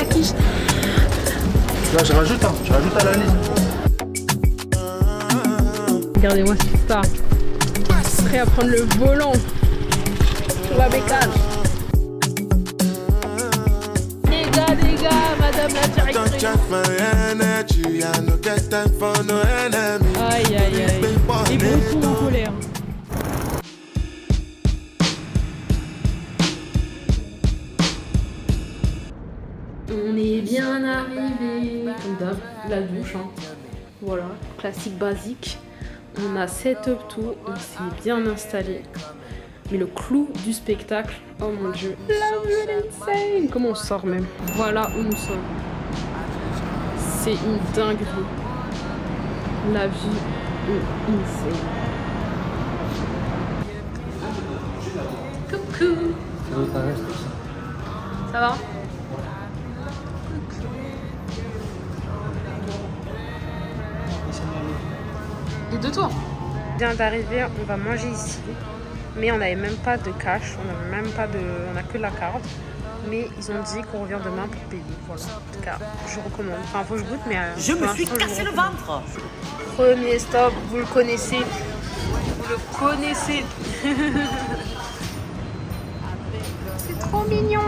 quiche. Là, je rajoute à la liste. Regardez-moi ça. Prêt à prendre le volant sur la bécane. Les gars, madame la directrice. Aïe, aïe, aïe. Les broussons en colère. On est bien arrivé. Comme d'hab, la douche. Hein. Voilà, classique basique. On a setup tout, on s'est bien installé. Mais le clou du spectacle, oh mon dieu, la vue insane. Comment on sort même? Voilà où nous sommes. C'est une dinguerie. La vue est insane. Coucou. Ça va? Les deux tours. On vient d'arriver, on va manger ici. Mais on n'avait même pas de cash, on a que la carte. Mais ils ont dit qu'on revient demain pour payer. Voilà. En tout cas, je recommande. Enfin, faut que je goûte, mais je me suis cassé le ventre. Premier stop, vous le connaissez. Vous le connaissez. C'est trop mignon.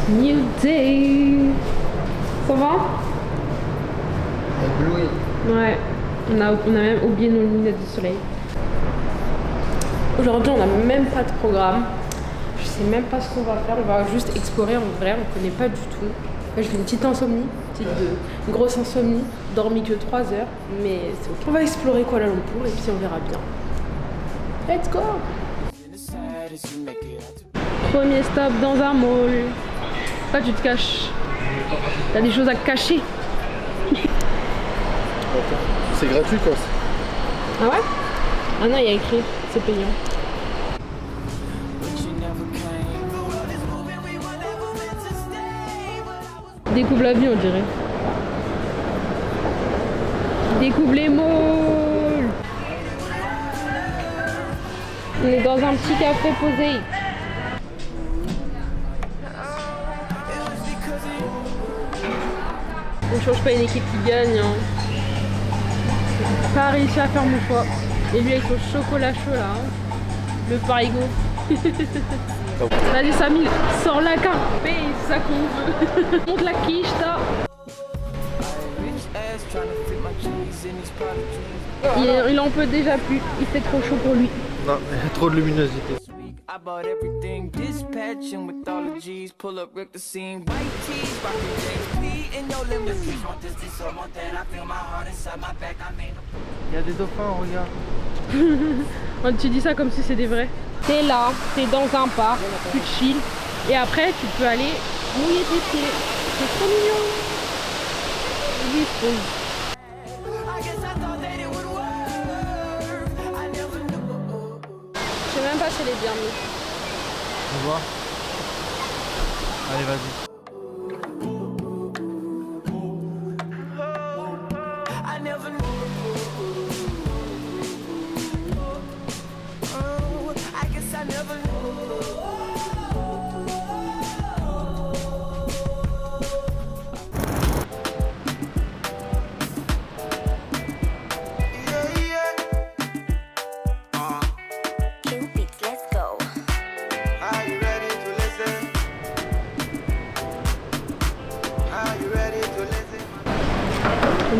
New day. Ça va? Ouais, on a même oublié nos lunettes de soleil. Aujourd'hui, on n'a même pas de programme. Je sais même pas ce qu'on va faire. On va juste explorer en vrai. On connaît pas du tout. J'ai fait une petite insomnie, une grosse insomnie. Dormi que 3 heures, mais c'est ok. On va explorer Kuala Lumpur et puis on verra bien. Let's go! Premier stop dans un mall. Là, tu te caches. T'as des choses à cacher. C'est gratuit quoi. Ah ouais? Ah non, il y a écrit, c'est payant. Découvre la vie, on dirait. Découvre les malls. On est dans un petit café posé. On change pas une équipe qui gagne. Hein. Pas réussi à faire mon choix. Et lui avec son chocolat chaud là. Hein. Le parigo. Vas-y Samy, sors la carte. C'est ça qu'on veut. Monte la quiche, t'as. Il en peut déjà plus. Il fait trop chaud pour lui. Non, il y a trop de luminosité. I bought everything dispatching with all the G's. Pull up, wreck the scene. White tees, rockin' James P in your limousine. Want this, this, or want that. I feel my heart inside my back. I mean. Il y a des dauphins, regarde. Tu dis ça comme si c'était vrai. T'es là, t'es dans un parc, tu chill. Et après, tu peux aller mouiller tes pieds. C'est trop mignon. Lui, il se pose. Je sais même pas si elle est bien mise. Tu vois? Allez, vas-y.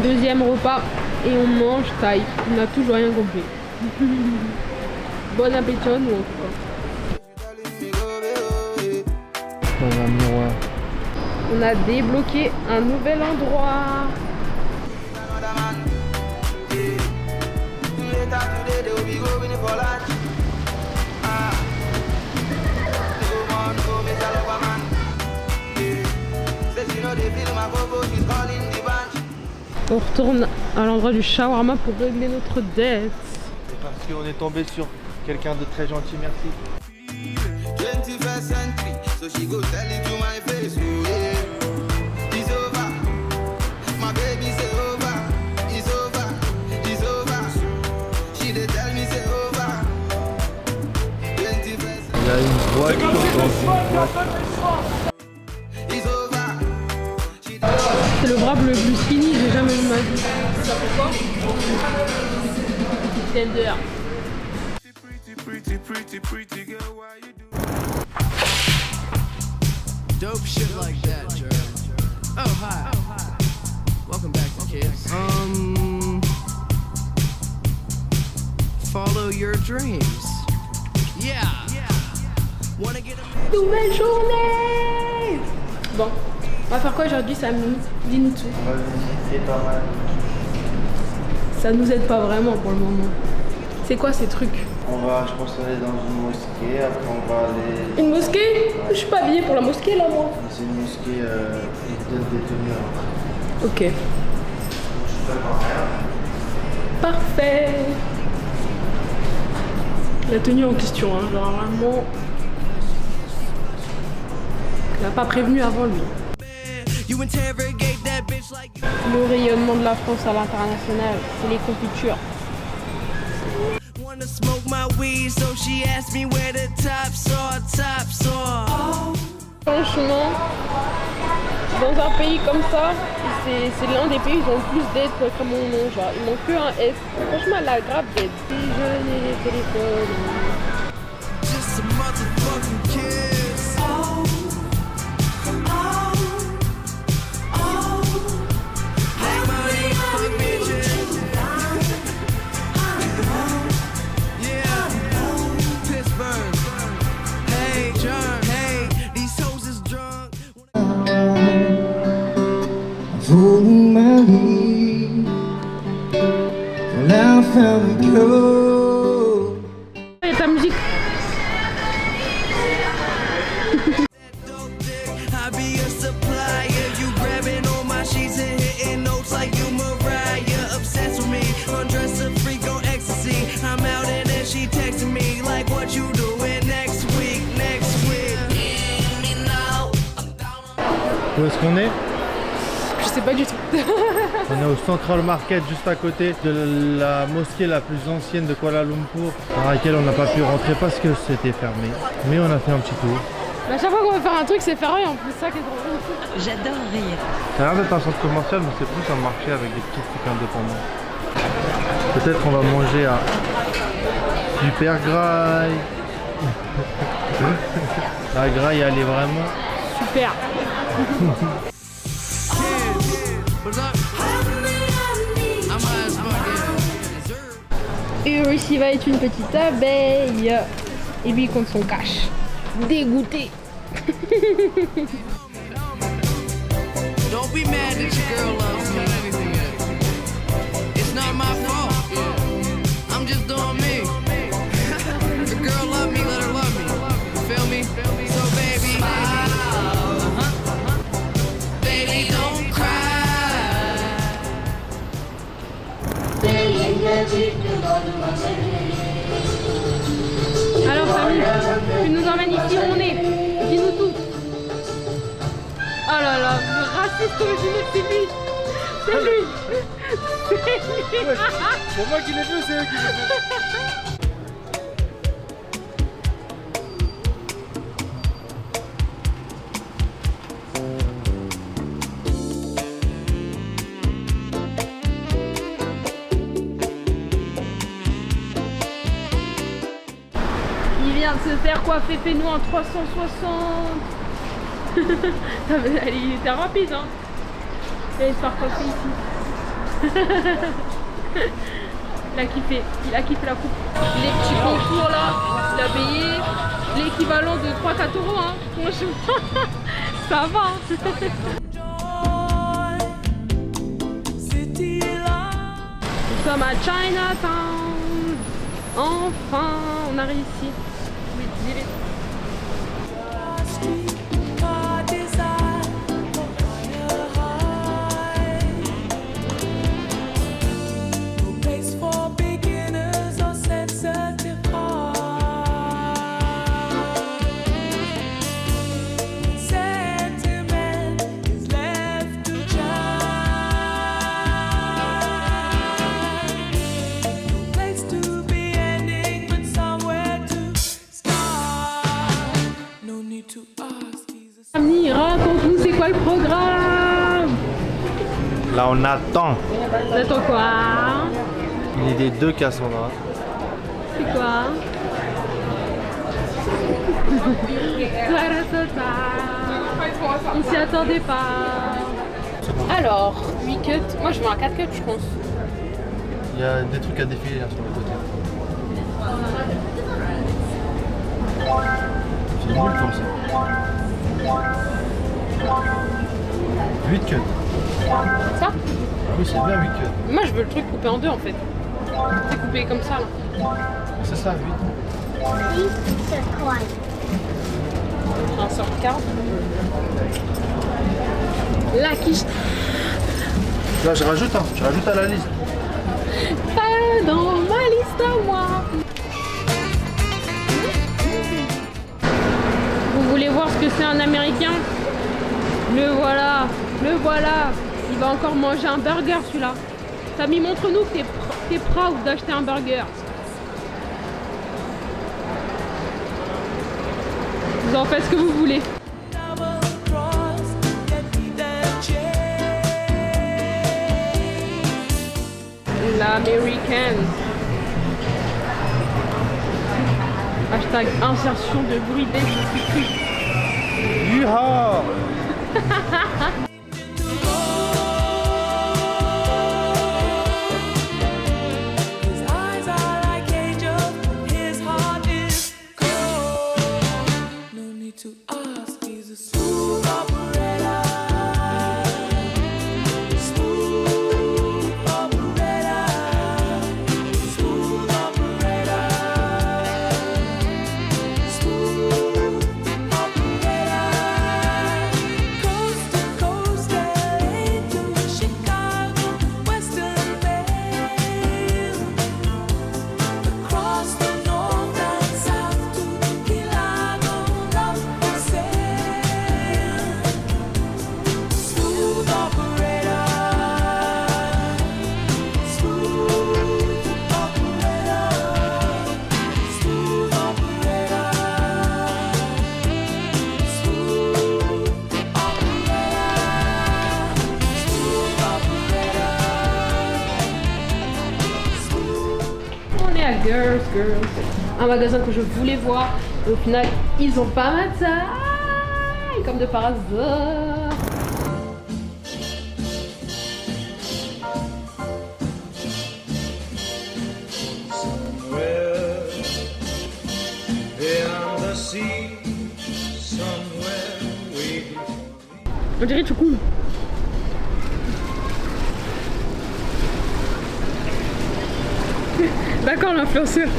Deuxième repas et on mange taille. On n'a toujours rien compris. Bon appétit nous en tout cas. Dans un miroir. On a débloqué un nouvel endroit. On retourne à l'endroit du shawarma pour régler notre dette. C'est parce qu'on est tombé sur quelqu'un de très gentil, merci. Il y a voiture, dans une voiture. C'est le bras le plus skinny, j'ai jamais vu ma vie. C'est ça pourquoi? Tender. Dope shit like that, Jerry. Oh, hi. Welcome back, kids. Follow your dreams. Yeah. Wanna get a Nouvelle journée. Bon, on va faire quoi aujourd'hui, Samy? Dis-nous tout. On va visiter pas mal. Ça nous aide pas vraiment pour le moment. C'est quoi ces trucs? On va, je pense, aller dans une mosquée. Après, on va aller. Une mosquée? Je suis pas habillée pour la mosquée là, moi. C'est une mosquée qui donne des tenues. Ok. Je suis pas dans rien. Parfait. La tenue en question, hein, genre vraiment. Il n'a pas prévenu avant lui. You interrogate that bitch like Le rayonnement de la France à l'international, c'est les confitures. wanna smoke my weed, so she asked me where the tops are. Franchement, dans un pays comme ça, c'est l'un des pays où ils ont le plus d'aide comme mon nom, genre il manque que un S. Franchement, elle a grave d'aide. Déjeuner, les téléphones. Just a motherfucking kiss. Make money, fuck bitches. Yeah, Pittsburgh. Hey, John. Hey, these hoes is drunk. Following my lead, and I found a girl. Et ta musique. Dope dick, I be a supplier. You grabbing on my sheets and hitting notes like you Mariah. Obsessed with me, undress a freak on ecstasy. I'm out and then she texting me like, what you doing next week? Où est-ce qu'on est? Je sais pas du tout. On est au Central Market, juste à côté de la mosquée la plus ancienne de Kuala Lumpur, dans laquelle on n'a pas pu rentrer parce que c'était fermé. Mais on a fait un petit tour. À chaque fois qu'on va faire un truc, c'est fermé en plus, ça qui est trop cool. J'adore rire. Ça a l'air d'être un centre commercial, mais c'est plus un marché avec des petits trucs indépendants. Peut-être qu'on va manger à Super Graille. La Graille, elle est vraiment... Super. What's up? I'm high as fuck, yeah. Urushiva est une petite abeille. Et lui il compte son cash. Dégoûté. Don't be mad that your girl loves me. It's not my fault. I'm just doing me. Your girl love me, let her love me. You feel me? So baby, baby don't cry. Alors Samy, tu nous emmènes ici où on est. Dis-nous tout. Oh là là, le raciste originel, c'est lui. C'est lui. C'est lui. C'est moi qui l'ai fait ou c'est eux qui l'ont fait? Il vient de se faire coiffer nous en 360. Il était rapide, hein. Il allait se faire coiffer ici. Il a kiffé la coupe. Les petits concours là, il a payé l'équivalent de 3-4 euros, hein. Franchement, ça va. Nous sommes à Chinatown. Enfin, on a réussi. Oui, dis-le. Place to be ending, but somewhere to start. Ami, raconte-nous c'est quoi le programme? Là on attend. Attends quoi? Une idée de Cassandra. C'est quoi? On s'y attendait pas. Alors, 8 cuts. Moi je veux un 4 cuts je pense. Il y a des trucs à défiler là, sur le côté. C'est nul comme ça. 8 cuts. Ça? Oui, c'est bien 8 cuts. Moi je veux le truc coupé en deux en fait. C'est coupé comme ça là. C'est ça, 8. Un sur 40. La quiche. Là, je rajoute à la liste. Pas dans ma liste à moi. Vous voulez voir ce que c'est un Américain? Le voilà, le voilà. Il va encore manger un burger celui-là. Samy, montre-nous que t'es proud d'acheter un burger. Vous en faites ce que vous voulez. L'américaine. Hashtag insertion de bruit d'esprit. Yuha! Girls. Un magasin que je voulais voir. Et au final, ils ont pas ma taille. Comme de par hasard. On dirait tout cool. D'accord, l'influenceur.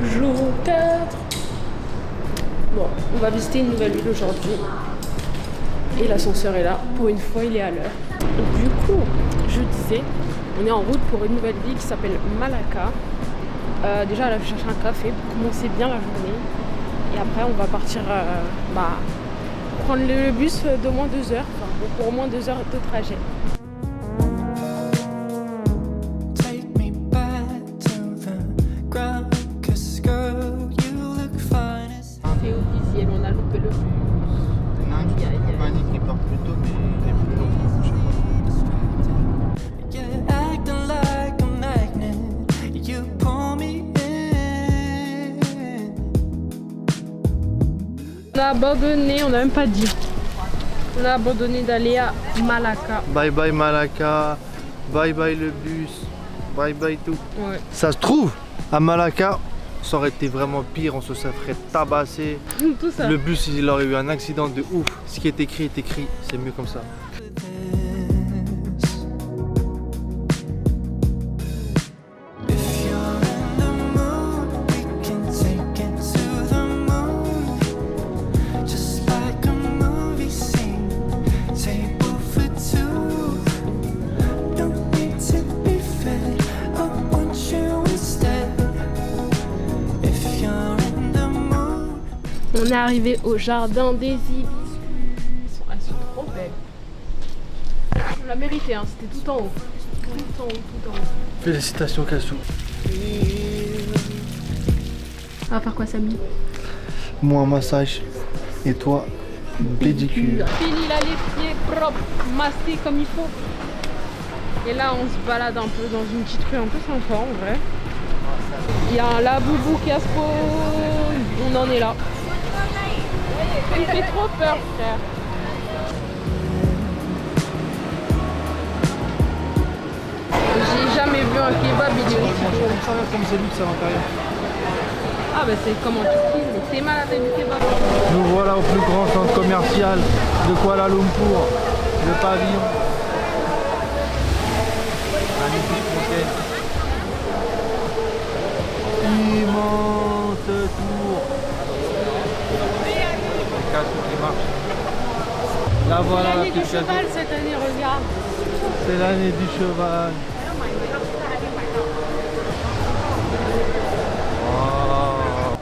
Jour 4. Bon, on va visiter une nouvelle ville aujourd'hui. Et l'ascenseur est là. Pour une fois, il est à l'heure. Du coup, je disais, on est en route pour une nouvelle ville qui s'appelle Malacca. Déjà, elle va chercher un café pour commencer bien la journée. Et après, on va partir prendre le bus d'au moins 2 heures. Enfin, pour au moins 2 heures de trajet. C'est officiel, on a loupé le bus. Il y a une compagnie qui part plus tôt, mais il est plus long. Je sais pas. On a abandonné, on n'a même pas dit. On a abandonné d'aller à Malacca. Bye bye Malacca, bye bye le bus, bye bye tout. Ouais. Ça se trouve, à Malacca, ça aurait été vraiment pire, on se serait tabassé. Tout ça. Le bus, il aurait eu un accident de ouf. Ce qui est écrit, c'est mieux comme ça. On est arrivé au jardin des ibis. Elles sont trop belles. l'a mérité, hein. C'était tout en haut. Tout en haut, tout en haut. Félicitations Kassou. On va faire quoi, Samy? Moi un massage et toi pédicure. Fini là, les pieds propres, massés comme il faut. Et là, on se balade un peu dans une petite rue un peu sympa en vrai. Il y a un laboubou qui a se pose. On en est là. Il fait trop peur, frère. J'ai jamais vu un kebab, il est aussi gros. Comme c'est luxe à l'intérieur. Ah bah c'est comme en Turquie, mais c'est malade avec le kebab. Nous voilà au plus grand centre commercial de Kuala Lumpur, le pavillon. Magnifique fontaine. Immense tour. Les Kassou qui marchent. Là voilà la L'année du petite cheval Kassou. cette année, regarde. C'est l'année du cheval. Oh.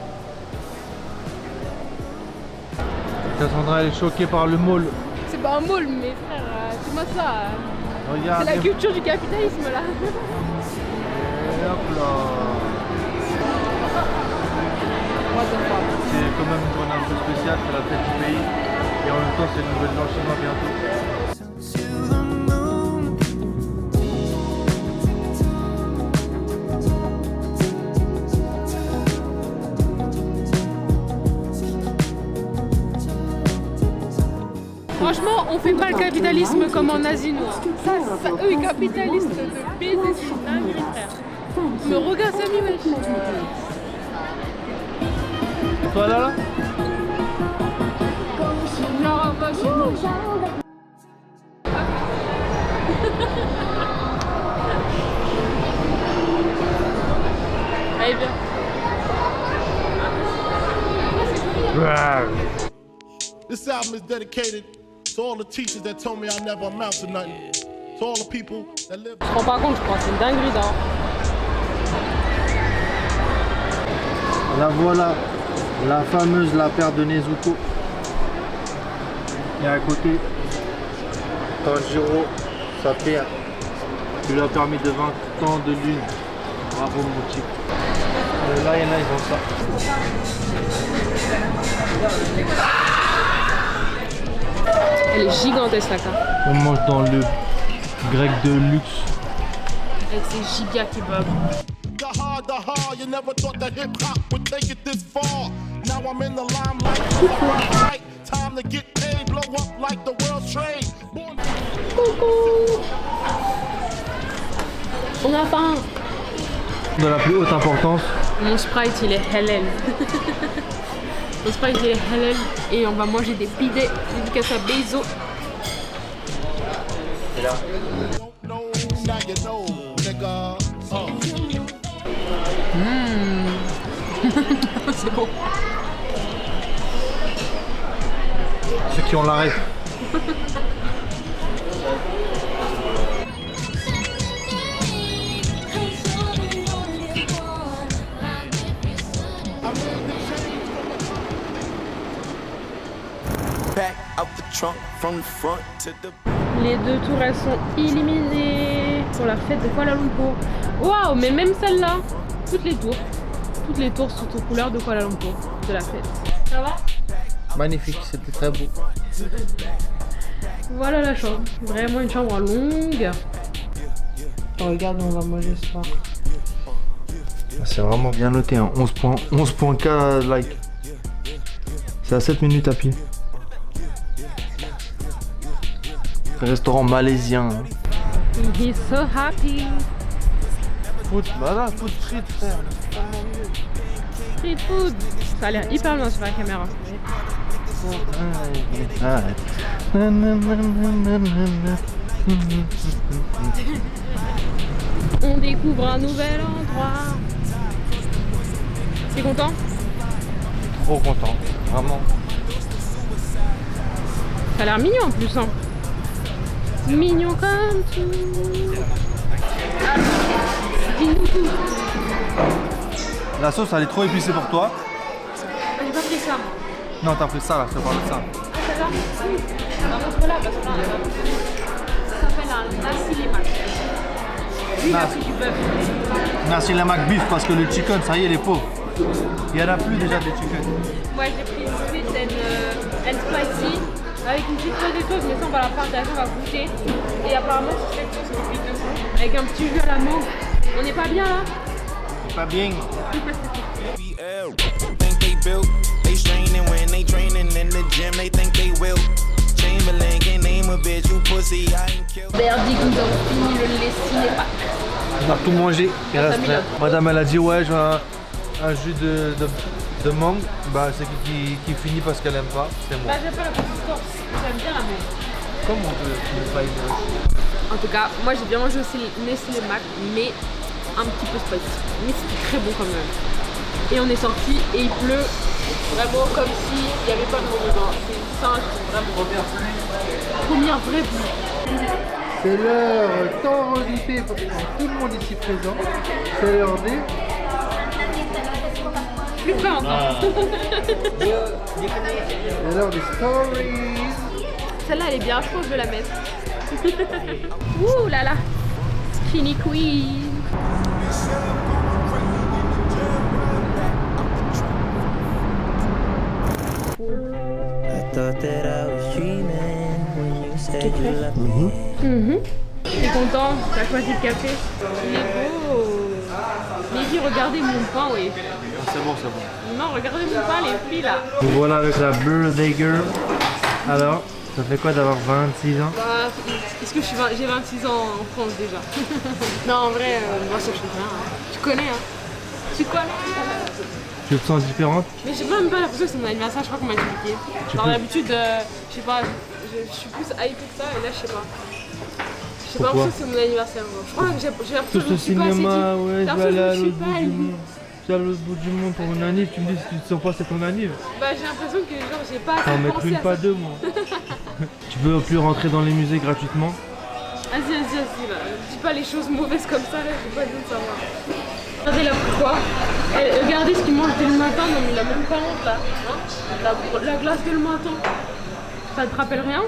Cassandra elle est choquée par le mall. C'est pas un mall, mais frère, c'est moi ça. Regarde. C'est la culture du capitalisme là. Et hop là. What the fuck. C'est quand même une journée un peu spéciale, c'est la fête du pays. Et en même temps c'est le nouvel an chinois bientôt. Franchement, on fait pas le capitalisme comme en Asie, nous. Ça, eux, ils capitalistes de baiser, c'est dingue, frère. Mais regarde Samy, wesh. Et toi là Genre, bah, chez nous. Allez, viens. This album is dedicated to all the teachers that told me I never amount to nothing. To all the people that live. Je te rends pas compte, je crois, c'est une dinguerie, là. La voilà, la fameuse la paire de Nezuko. Et à côté, Tanjiro, sa paire, qui lui a permis de vaincre tant de lunes. Bravo mon type. Là, il y en a, ils ont ça. Elle est gigantesque, la carte. On mange dans le grec de luxe. Avec ses giga kebabs. The hard, you never thought that hip hop would take it this far. Now I'm in the limelight. Time to get paid, blow up like the world's trade. Coucou. On a faim. De la plus haute importance. Mon Sprite, il est halal. Mon Sprite, il est halal. Et on va manger des pidets. Dédicace à Bezos. Et là. No, now you know, nigga. C'est bon. Ceux qui ont la rêve. Back out the trunk from the front to the. Les deux tours, elles sont illuminées pour la fête de Kuala Lumpur. Waouh, mais même celle-là, toutes les tours sont aux couleurs de Kuala Lumpur, de la fête. Ça va? Magnifique, c'était très beau. Voilà la chambre, vraiment une chambre longue. Oh, regarde, on va manger ce soir. C'est vraiment bien noté, hein. 11.4 like. C'est à 7 minutes à pied. Restaurant malaisien. Hein. He's so happy. Food, voilà, food street, frère. Street food. Ça a l'air hyper bien sur la caméra. On découvre un nouvel endroit. T'es content? Trop content, vraiment. Ça a l'air mignon en plus, hein. Mignon comme tout. Dis-nous tout. La sauce elle est trop épicée pour toi. J'ai pas pris ça. Non, t'as pris ça là, je te parle de ça. Ah, celle-là? Oui. On va montrer là parce que là, ça s'appelle un nasi lemak. Lui, il a pris du bœuf. Merci les McBeef parce que le chicken, ça y est, il est pauvre. Il n'y en a plus déjà de chicken. Moi, j'ai pris une sweet and spicy avec une petite sauce des choses, mais ça, on va la partager, on va goûter. Et apparemment, c'est quelque chose qui pique dessus. Avec un petit jus à la mangue. On n'est pas bien là? Pas bien. Think they built, they straining when they training in the gym, they think they will. Chamberlain can't name a bitch, you pussy, I ain't killed. Verdict, nous avons fini le lait cinéma. On a tout mangé. Il reste rien. Madame, elle a dit ouais, je veux un jus de mangue. Bah, c'est qui finit parce qu'elle aime pas. C'est moi. Bah, j'aime pas la consistance. J'aime bien la mangue. Comme on veut, tu ne pas aimer. En tout cas, moi j'ai bien mangé aussi le Nestlé Mac, mais un petit peu spicy. Mais c'était très bon quand même. Et on est sorti et il pleut vraiment comme s'il n'y avait pas de monde dedans. C'est une singe, vraiment. Première vraie pluie. C'est l'heure tant redoutée pour tout le monde ici présent. C'est l'heure des... Plus près encore. C'est l'heure des stories. Celle-là elle est bien, je pense que je vais la mettre. Ouh là là, Skinny Queen. I thought that I was dreaming when you said you left me. T'es content? T'as choisi le café? Il est beau. Lady, regardez mon pain, oui. C'est bon, c'est bon. Non, regardez mon pain, les plis là. Nous voilà avec la Birthday Girl. Alors, ça fait quoi d'avoir 26 ans? Bah, est-ce que j'ai 26 ans en France déjà? Non, en vrai, moi ça change rien. Tu connais, hein? Tu connais? Tu te sens différente? Mais j'ai même pas l'impression que c'est mon anniversaire, je crois qu'on m'a expliqué. Genre d'habitude, je sais pas, je suis plus hypée que ça et là je sais pas. J'ai pas l'impression que c'est mon anniversaire. Je crois que j'ai l'impression que je Tout me ce suis pas assez cinéma, dit. ouais, J'ai je vais aller à l'impression que je l'autre suis bout pas du allée. monde. Je vais à l'autre bout du monde pour mon anniv. Tu me dis si tu te sens pas c'est ton anniv. Bah j'ai l'impression que genre j'ai pas T'en assez mettre pensé une, à pas ça. deux, moi. Tu peux plus rentrer dans les musées gratuitement. Vas-y là, dis pas les choses mauvaises comme ça là, j'ai pas besoin de savoir. Regardez là pourquoi. Regardez ce qu'il mange dès le matin, non mais il a même pas honte là. Hein, la glace dès le matin. Ça te rappelle rien?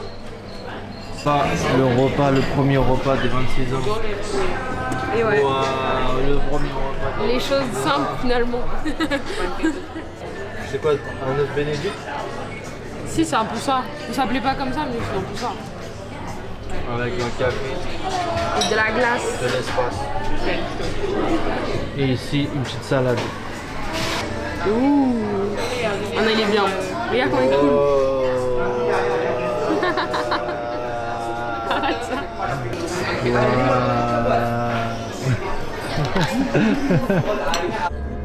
Ça, le repas, le premier repas des 26 ans. Et ouais. Waouh, le premier repas. Les choses simples finalement. C'est quoi, un œuf bénédicte? Si c'est un peu ça. Ça s'appelait pas comme ça mais c'est un peu ça. Avec un café, Et de la glace. de l'espace. Et ici, une petite salade. Ouh. Ah non il est bien. Regarde comment il coule. Arrête ça.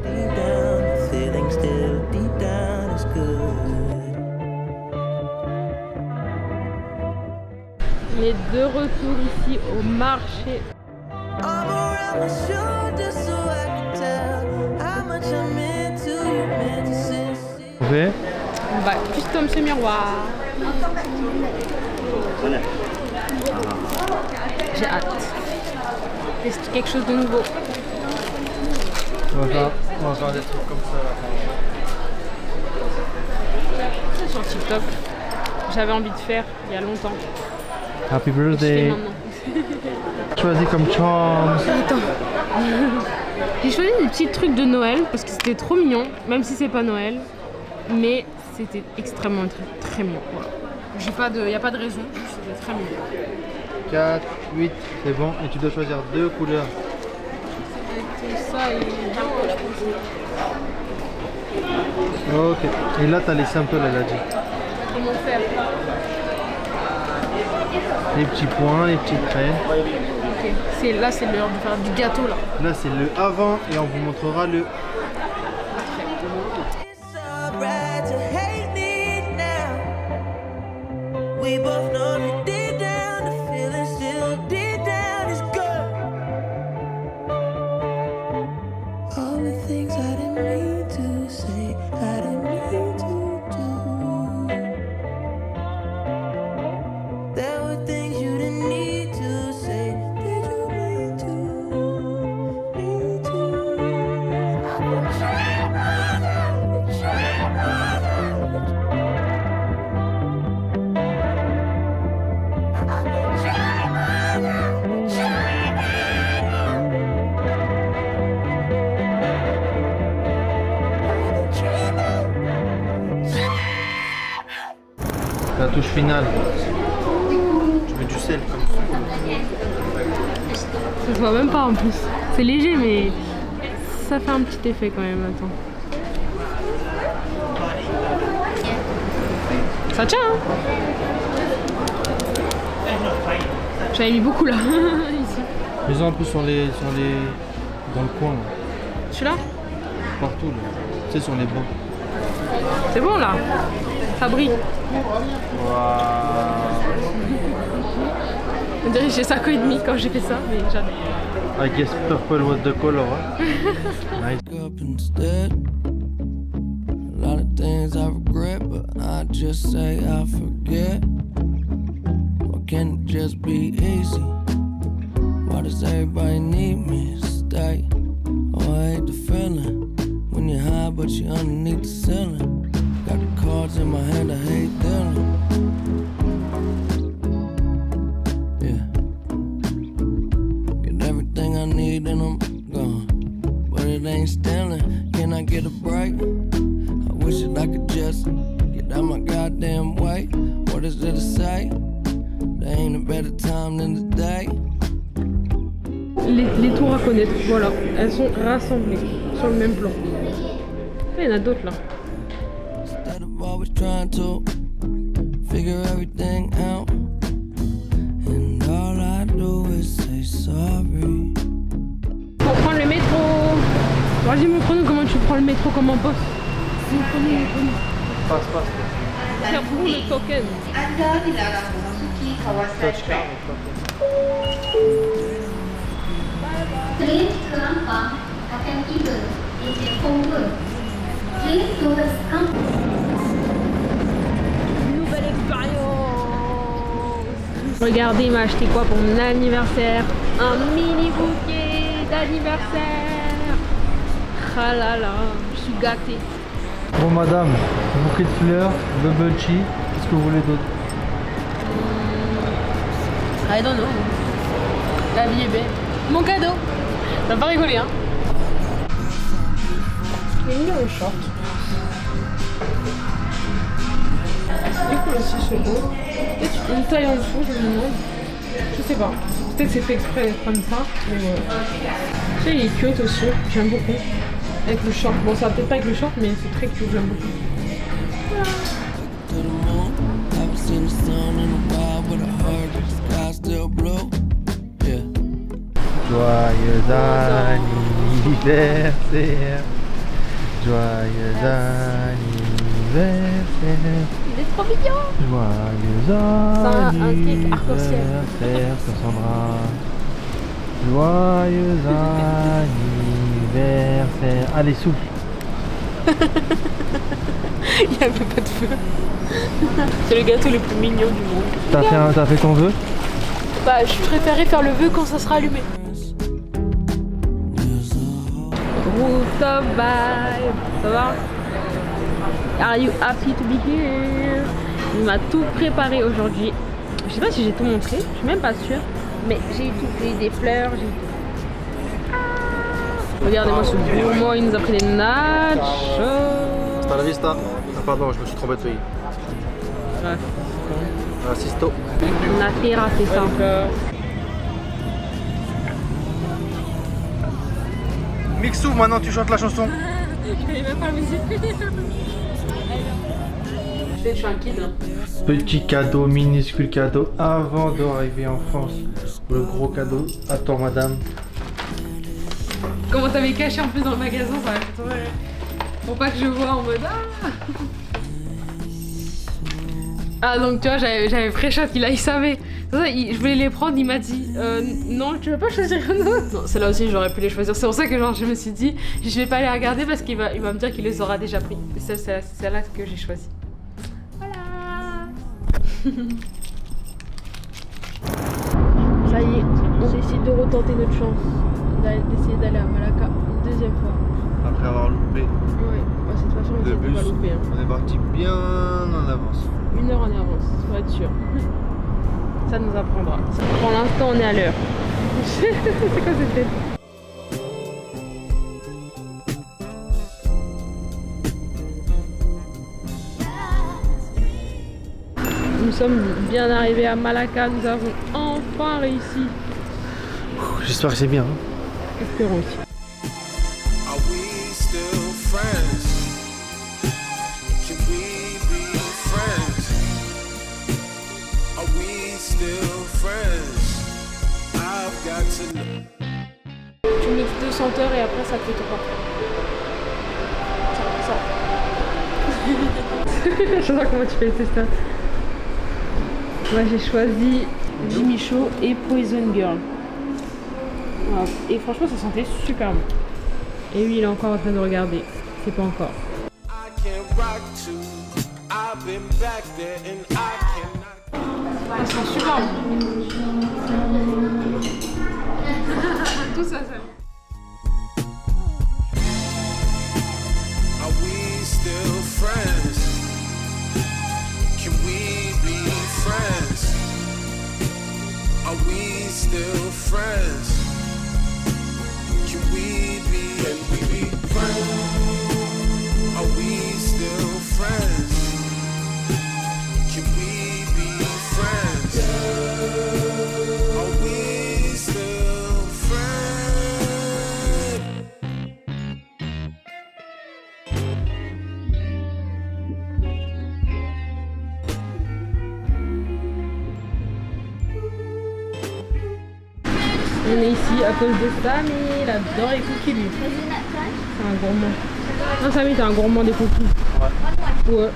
Deep down, the feeling still deep down is good. Les deux retours ici au marché. Arm around my shoulder so I can tell how much I'm into you, meant to say. On fait? On va custom ce miroir. J'ai hâte. Tester quelque chose de nouveau. On va faire des trucs comme ça. C'est sur TikTok. J'avais envie de faire il y a longtemps. Happy Je fais birthday. maintenant. Choisi comme charms. Attends. J'ai choisi des petits trucs de Noël parce que c'était trop mignon, même si c'est pas Noël. Mais c'était extrêmement très mignon. Voilà. Il n'y a pas de raison, juste c'était très mignon. 4, 8, c'est bon. Et tu dois choisir deux couleurs. Avec ça et je pense. Ok. Et là, t'as les samples, elle a dit. Comment faire? Les petits points, les petites craies. Ok. Là, c'est l'heure de faire du gâteau là. Là, c'est le avant et on vous montrera le. It's alright to hate me now. We both know that deep down the feeling still deep down is good. All the things I didn't mean to say, I didn't mean to do. There were things you didn't need to say. Did you mean to? Mean to? la touche finale. Tu mets du sel comme ça. Ça se voit même pas en plus. C'est léger mais ça fait un petit effet quand même. Attends. Ça tient hein. J'avais mis beaucoup là. Ici. Mets-en un peu dans le coin là. Celui-là? Partout là. Tu sais sur les bancs. C'est bon là. Ça brille. Waouh. On dirait que j'ai 5 ans et demi quand j'ai fait ça, mais j'adore. I guess purple was the color. Hein? Nice. Up instead. A lot of things I regret, but I just say I forget. Why can't it just be easy? Why does everybody need me to stay? Oh, I hate the feeling when you're high, but you're underneath the ceiling. Got the cards in my hand, I hate dealing. Yeah. Get everything I need and I'm gone. But it ain't stealing. Can I get a break? I wish that I could just get out my goddamn way. What is there to say? There ain't a better time than today. Les tours à connaître, voilà, elles sont rassemblées sur le même plan. Il y en a d'autres là. Instead of always trying to figure everything out, and all I do is say sorry. Pour prendre le métro. Vas-y mon chrono, comment tu prends le métro comme un boss? C'est mon chrono. Passe. Faire pour le token. Please turn from Akan Tiga is over. Please towards Nouvelle expérience. Regardez, il m'a acheté quoi pour mon anniversaire? Un mini bouquet d'anniversaire. Ah là là, je suis gâtée. Bon madame, bouquet de fleurs, bubble tea, qu'est-ce que vous voulez d'autre? I don't know. La vie est belle. Mon cadeau. T'as pas rigolé hein? Il est mignon le short. Du coup aussi c'est beau. Peut-être une taille en dessous, je me demande. Je sais pas. Peut-être c'est fait exprès d'être comme ça. Mais ouais. Tu sais, il est cute aussi. J'aime beaucoup. Avec le short. Bon, ça va peut-être pas avec le short, mais c'est très cute. J'aime beaucoup. To the moon, haven't seen the sun in a while, but I heard that the sky's still blue. Yeah. Joyeux anniversaire. Joyeux anniversaire. Il est trop mignon. Joyeux un cake arc-en-ciel. anniversaire, Cassandra. Joyeux anniversaire. Allez, souffle. Il n'y avait pas de feu. C'est le gâteau le plus mignon du monde. T'as fait ton vœu? Bah, je préférais faire le vœu quand ça sera allumé. Rooftop vibe, ça va? Are you happy to be here? Il m'a tout préparé aujourd'hui. Je sais pas si j'ai tout montré, je suis même pas sûre. Mais j'ai tout, j'ai des fleurs, j'ai tout. Regardez-moi ce gourmand, il nous a pris des nachos. Hasta la vista. Ah pardon, je me suis trompé de pays. Bref. Assisto. Natera, c'est ça. Mixou, maintenant tu chantes la chanson. Je connais même pas la musique. Je suis un kid. Petit cadeau, minuscule cadeau avant d'arriver en France. Le gros cadeau. Attends madame. Comment t'avais caché en plus dans le magasin, ça va être vrai. Pour pas que je vois en mode Ah donc tu vois, j'avais pré-shot, il savait. C'est ça, je voulais les prendre, il m'a dit non, tu veux pas choisir un autre? Non, c'est là aussi j'aurais pu les choisir. C'est pour ça que genre je me suis dit je vais pas les regarder parce qu'il va me dire qu'il les aura déjà pris. Et c'est là que j'ai choisi. Voilà. Ça y est, on décide de retenter notre chance. D'essayer d'aller à Malacca une deuxième fois. Après avoir loupé Ouais, bah, de toute façon on le essaie de bus, pas louper. Hein. on est parti bien en avance. 1 heure en avance, pour être sûr. Ça nous apprendra. Pour l'instant on est à l'heure. C'est quoi cette tête? Nous sommes bien arrivés à Malacca, nous avons enfin réussi. J'espère que c'est bien. Hein. Espérons aussi. Are we still friends? Can we be friends? Are we still friends? I've got to know. Tu mixes 2 senteurs et après ça te fait ton parfum. Ça. Je sais pas comment tu fais le test. Moi j'ai choisi Jimmy Choo et Poison Girl. Voilà. Et franchement ça sentait super bon. Et lui il est encore en train de regarder. C'est pas encore. I can rock to. I've been back there and I cannot. Ça sent super bon. Tout ça, ça. Are we still friends? Can we be friends? Are we still friends? Can we be friends? Are we still friends? Can we be friends? Are we still friends? On est ici à cause de Samy, il adore les cookies lui. C'est un gourmand. Non Samy, t'es un gourmand des cookies. Ouais. Ouais.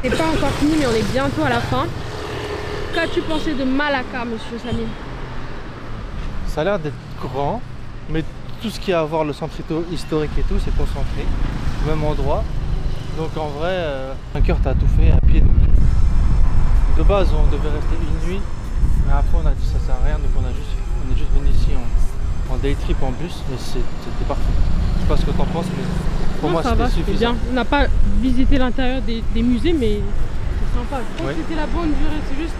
C'est pas encore fini mais on est bientôt à la fin. Qu'as-tu pensé de Malacca, monsieur Samy? Ça a l'air d'être grand, mais tout ce qui a à voir le centre historique et tout, c'est concentré au même endroit. Donc en vrai, 5 heures, t'as tout fait à pied. Donc. De base, on devait rester une nuit, mais après on a dit ça sert à rien, donc on est juste venu ici en day trip en bus, mais c'était parfait. Je sais pas ce que t'en penses, mais pour moi c'était suffisant. Bien. On n'a pas visité l'intérieur des musées, mais c'est sympa. Je pense que c'était la bonne durée, c'est juste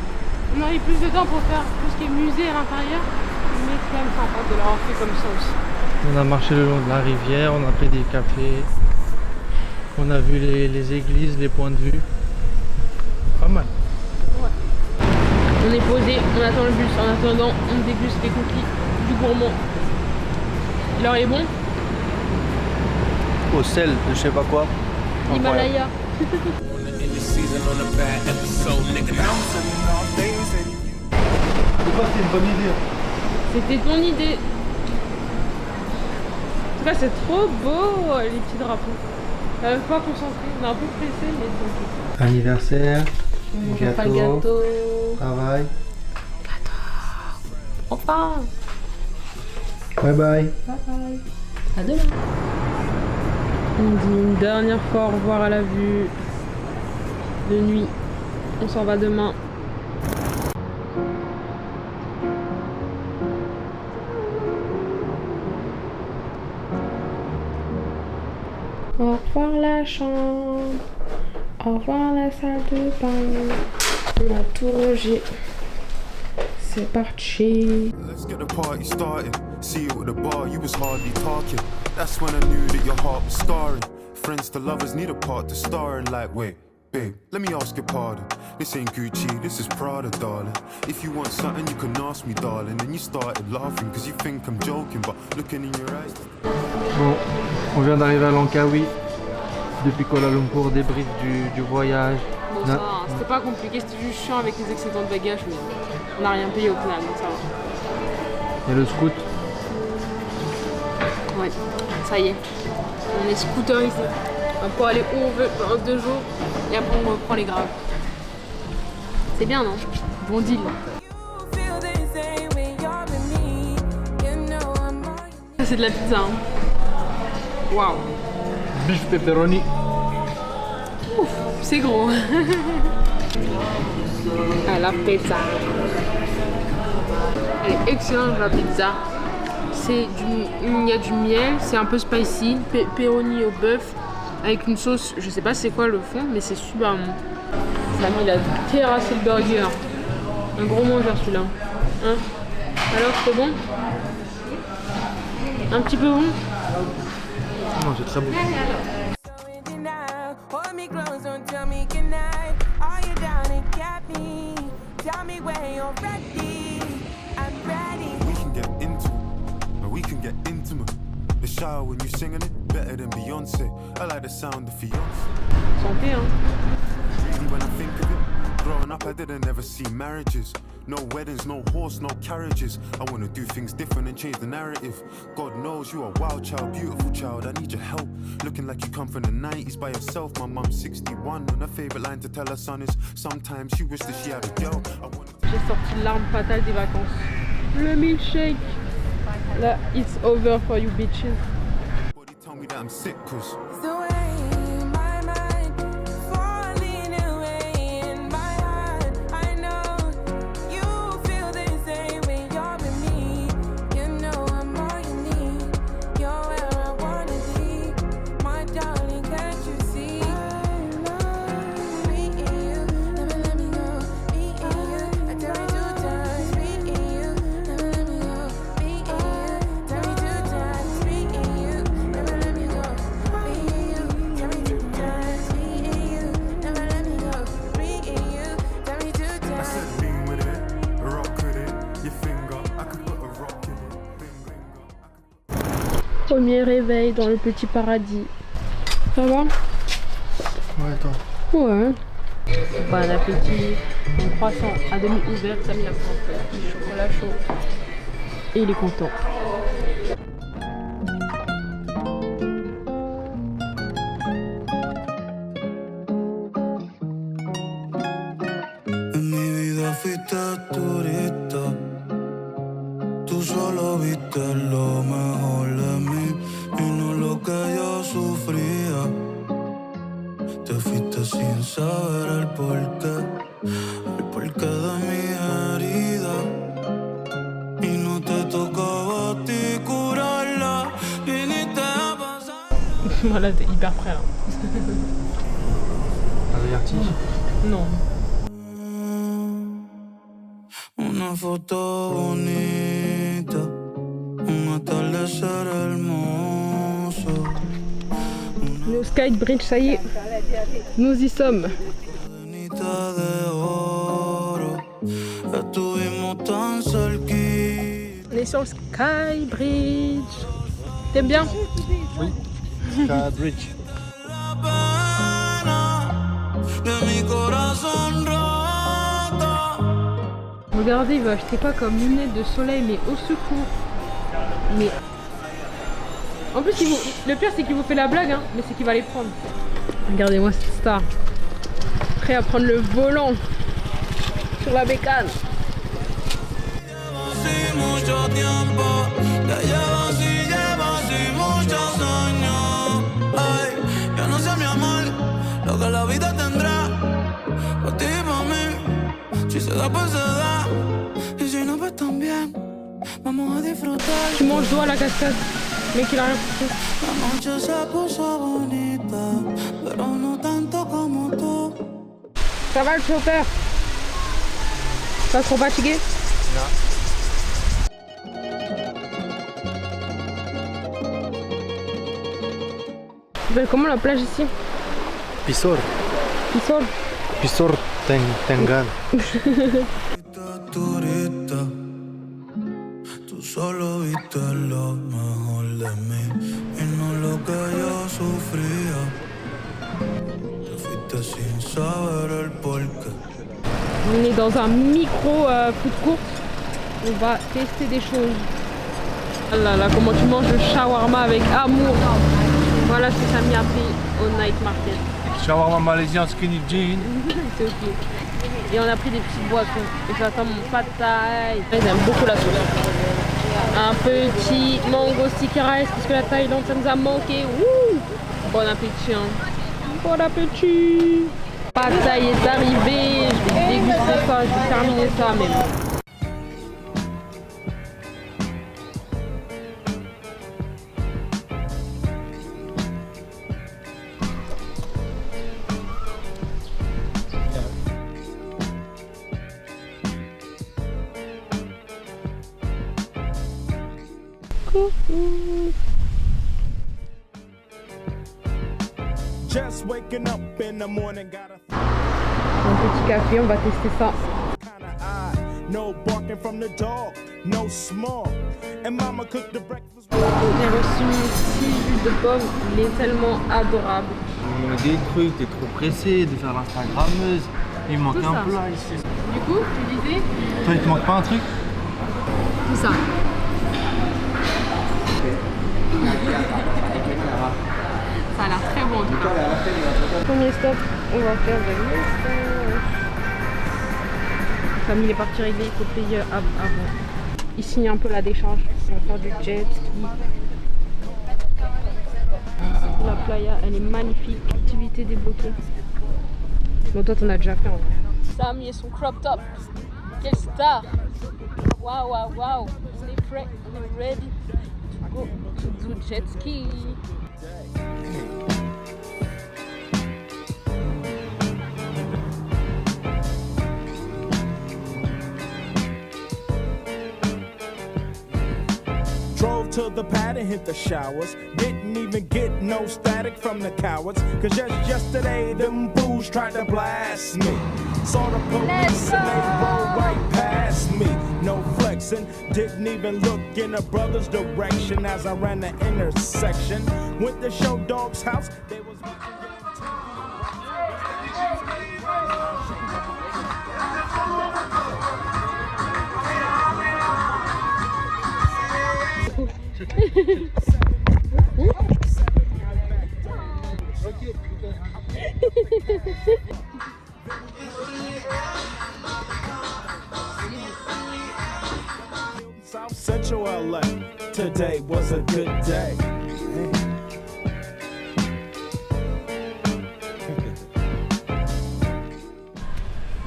on aurait eu plus de temps pour faire tout ce qui est musée à l'intérieur, mais c'est quand même sympa de l'avoir fait comme ça aussi. On a marché le long de la rivière, on a pris des cafés, on a vu les églises, les points de vue. Pas mal. Ouais. On est posé, on attend le bus. En attendant, on déguste les cookies du gourmand. Alors il est bon? Au sel de je sais pas quoi. Himalaya. C'est quoi, c'est une bonne idée? C'était ton idée. En tout cas, c'est trop beau les petits drapeaux. Pas concentré, on est un peu pressé, mais c'est ok. Anniversaire, On va faire le gâteau. travail. Enfin. Bye bye. Bye bye. À demain. On dit une dernière fois au revoir à la vue de nuit. On s'en va demain. Au revoir la chambre. Au revoir la salle de bain. On a tout rangé. C'est parti. Let's get the party started. See you at the bar, you was hardly talking. That's when I knew that your heart was scarring. Friends to lovers need a part to star in. Like, wait, babe, let me ask your pardon. This ain't Gucci, this is Prada, darling. If you want something, you can ask me, darling. And you started laughing, cause you think I'm joking. But looking in your eyes. Bon, on vient d'arriver à Langkawi. Depuis Kuala Lumpur, débrief du voyage. Bon, ça va, c'était pas compliqué, c'était juste chiant avec les excédents de bagages, mais on n'a rien payé au final, donc ça va. Et le scoot. Ouais, ça y est, on est scooterisé. On peut aller où on veut pendant 2 jours et après on reprend les graves. C'est bien, non? Bon deal. Ça c'est de la pizza, hein. Waouh. Beef pepperoni. Ouf, c'est gros. Ah, la pizza. Elle est excellente la pizza. Il y a du miel, c'est un peu spicy, pepperoni au bœuf avec une sauce, je sais pas c'est quoi le fond, mais c'est super bon. Samy il a terrassé le burger. Un gros mangeur celui-là. Hein? Alors, c'est bon? Un petit peu bon? Non, c'est très bon. Hold me close, don't tell me goodnight. Are you down and get me? Tell me when you're ready. I'm ready. We can get into it, and we can get intimate. The shower when you singing it, better than Beyonce. I like the sound of fiance. Santé, hein? Really, when I think of it, growing up I didn't ever see marriages. No weddings, no horse, no carriages. I wanna do things different and change the narrative. God knows you are a wild child, beautiful child. I need your help. Looking like you come from the 90s by yourself. My mom's 61 and her favorite line to tell her son is sometimes she wished that she had a girl. J'ai sorti l'arme fatale des vacances. Le milkshake. Là, it's over for you bitches. Tell me that I'm sick, cause It's the way my mind falling away in my heart. I know you feel the same when you're with me. You know I'm all you need. You're where I wanna be. My darling, can't you see? I love me and you. Never let me go. Me and you. I tell you 2 times. Me and you. Never let me go. Me and you. Tell me 2 times. Me and you. Never let me go. Me and you. Tell me 2 times. Me and you. Never let me go. Me and you. Tell me 2 I times. said lean with it, rock with it. Your finger, I could put a rock in it. Premier réveil dans le petit paradis. Ça va? Ouais, toi. Ouais. Bon appétit. Un croissant à demi ouvert, ça met la France. Du chocolat chaud. Et il est content. En mi vida fuiste turista, tú solo viste lo mejor de mí y no lo que yo sufría. Te fuiste sin saber el porqué de mi herida y no te tocaba a ti curarla, viniste a pasar. Voilà, t'es hyper prêt là. Un vertige. Non. Una foto bonita, un atardecer hermoso. Le Sky Bridge, ça y est. Nous y sommes. Cadenita de oro, estuvimos tan cerquita. On est sur le Sky Bridge. T'aimes bien? Oui. Sky Bridge. La pena de mi corazón roto. Regardez, il va acheter quoi comme lunettes de soleil, mais au secours. Mais... En plus, le pire, c'est qu'il vous fait la blague, hein, mais c'est qu'il va les prendre. Regardez-moi cette star. Prêt à prendre le volant sur la bécane. Llevas mucho tiempo, te llevas y muchos años. Ay, yo no sé mi amor, lo que la vida tendrá. Por ti y por mí, si se da pues se da. Y si no pues también, vamos a disfrutar. Tu manges d'eau à la cascade. Mec, il a rien foutu. La noche se puso bonita, pero no tanto como tú. Ça va le chauffeur? Pas trop fatigué? Tu appelles comment la plage ici? Pisor. Pisol. Pisor Tengan. Turista, tú solo viste lo mejor de mí y no lo que yo sufría. Te fuiste sin saber el porqué. On est dans un micro food court. On va tester des choses. Ah là là, comment tu manges le shawarma avec amour. Voilà ce que Samy a pris au night market. Shawarma malaisien skinny jean. C'est ok. Et on a pris des petites boissons. Et j'attends mon pad thai. Ils aiment beaucoup la sauce. Un petit mango sticky rice parce que la Thaïlande ça nous a manqué. Wouh! Bon appétit hein. Bon appétit! Pad thai est arrivé. Je vais déguster ça, je vais terminer ça même. Just waking up in the morning, got a Un petit café, on va tester ça. kinda odd. No barking from the dog, no small. And mama cooked the breakfast. J'ai reçu mon petit jus de pomme, il est tellement adorable. Des trucs, t'es trop pressé de faire l'Instagrammeuse. Il me manque Tout un ça. plat ici. Du coup, tu disais Toi, il te manque pas un truc? tout ça. Ça a l'air très bon en tout cas. Premier stop, on va faire de l'Insta. Camille est parti régler, il faut payer avant. Il signe un peu la décharge. On va faire du jet ski. La playa, elle est magnifique. Activité débloquée. Bon, toi, t'en as déjà fait en vrai. Sam, il est son crop top. Quelle star! Waouh, waouh, waouh! On est prêt, on est ready to go to do jet ski. Drove to the pad and hit the showers. Didn't even get no static from the cowards. Cause just yesterday, them fools tried to blast me. Saw the police and they rolled right past me. No flexing, didn't even look in a brother's direction as I ran the intersection. Went to Show Dog's house, they was South Central LA. Today was a good day.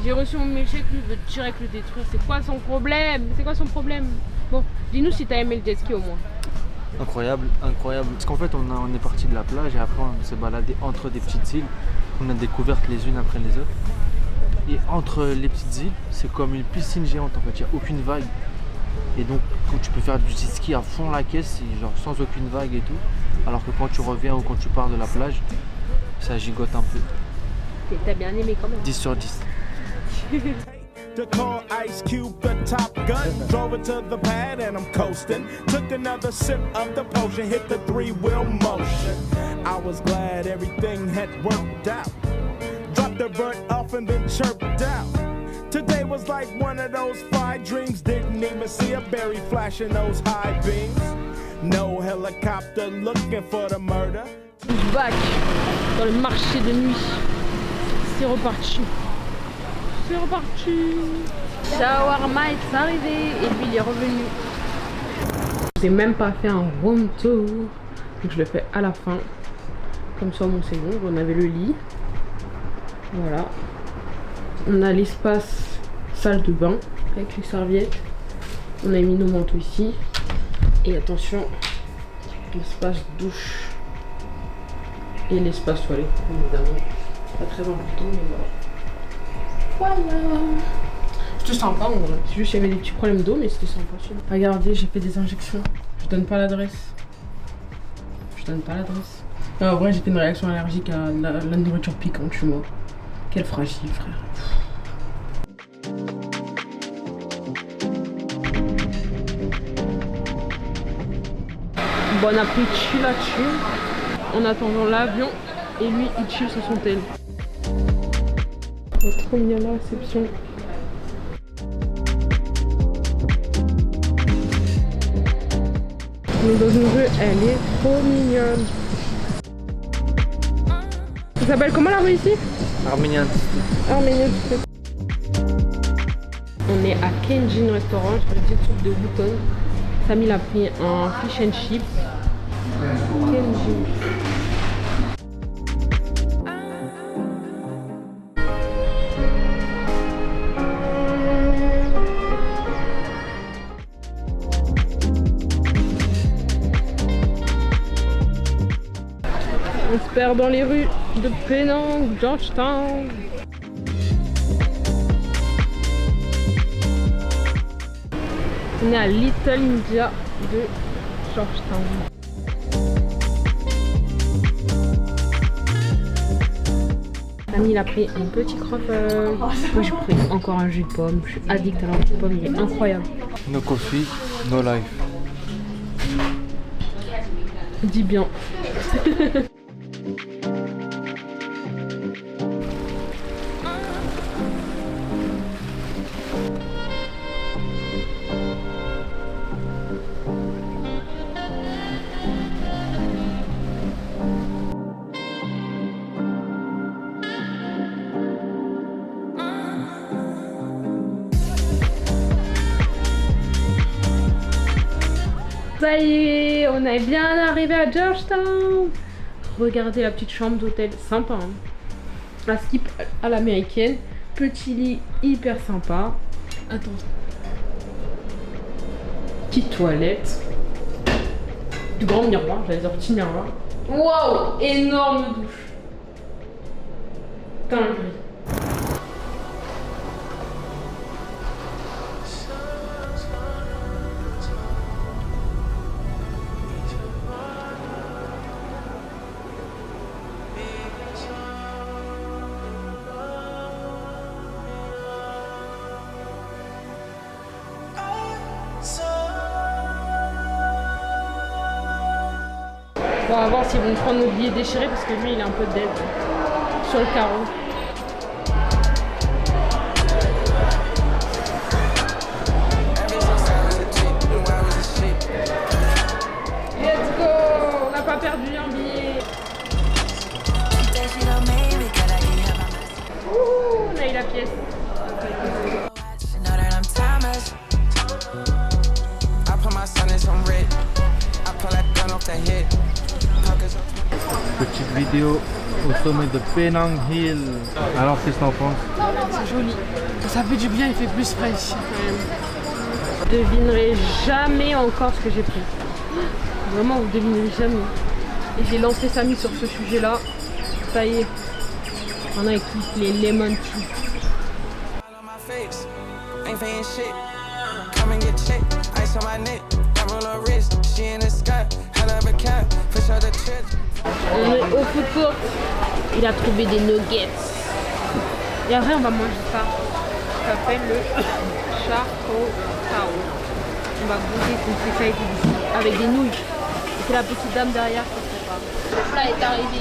J'ai reçu mon milkshake, lui veut direct le détruire. C'est quoi son problème? C'est quoi son problème? Bon, dis-nous si t'as aimé le jet ski au moins. Incroyable, incroyable. Parce qu'en fait, on est parti de la plage et après, on s'est baladé entre des petites îles. On a découvert les unes après les autres. Et entre les petites îles, c'est comme une piscine géante en fait. Il n'y a aucune vague. Et donc, quand tu peux faire du jet ski à fond la caisse, c'est genre sans aucune vague et tout. Alors que quand tu reviens ou quand tu pars de la plage, ça gigote un peu. Et t'as bien aimé quand même. 10 sur 10. To call Ice Cube the Top Gun. Drove it to the pad and I'm coasting. Took another sip of the potion, hit the three-wheel motion. I was glad everything had worked out. Dropped the vert off and then chirped out. Today was like one of those fly dreams. Didn't even see a berry flashing those high beams. No helicopter looking for the murder. Back dans le marché de nuit. C'est reparti. C'est reparti. Shawarma est arrivé et lui il est revenu. J'ai même pas fait un room tour. Donc je le fais à la fin. Comme ça, bon, c'est bon. On avait le lit. Voilà. On a l'espace salle de bain avec les serviettes. On a mis nos manteaux ici. Et attention, l'espace douche. Et l'espace toilette, évidemment. Pas très important, mais voilà. Voilà. C'était sympa en vrai. C'est juste qu'il y avait des petits problèmes d'eau, mais c'était sympa. Regardez, j'ai fait des injections. Je donne pas l'adresse. Je donne pas l'adresse. En vrai, j'ai fait une réaction allergique à la nourriture piquante, tu vois. Quel fragile, frère. Bon appétit là-dessus. En attendant l'avion. Et lui, il chill sur son tel. C'est trop mignon la réception. On est dans une rue, elle est trop mignonne. Ça s'appelle comment la rue ici? Arménien. Arménien. On est à Kenjin Restaurant, sur le petit soupe de Wooton. Samy a pris un fish and chips. Kenjin. On se perd dans les rues de Penang, Georgetown. On est à Little India de Georgetown. Annie, il a pris un petit croffle. Moi, j'ai pris encore un jus de pomme. Je suis addict à leur jus de pomme, il est incroyable. No coffee, no life. Dis bien. Ça y est, on est bien arrivé à Georgetown. Regardez la petite chambre d'hôtel, sympa. Hein. La skip à l'américaine. Petit lit hyper sympa. Attends. Petite toilette. Du grand miroir, j'allais dire petit miroir. Waouh, énorme douche. Dinguerie. On va voir s'ils vont prendre notre billet déchiré parce que lui il est un peu dead sur le carreau. Let's go! On n'a pas perdu un billet. Ouh, on a eu la pièce. Petite vidéo au sommet de Penang Hill. Alors qu'est-ce que t'en penses? C'est joli. Ça fait du bien, il fait plus frais ici quand même. Vous devinerez jamais encore ce que j'ai pris. Vraiment, vous devinerez jamais. Et j'ai lancé Samy sur ce sujet-là. Ça y est. On a écrit les lemon tea. On est au food court. Il a trouvé des nuggets. Et après on va manger ça. Ça s'appelle le charcoal tao. On va goûter une spécialité d'ici avec des nouilles. Et c'est la petite dame derrière qui se prépare. Le plat est arrivé.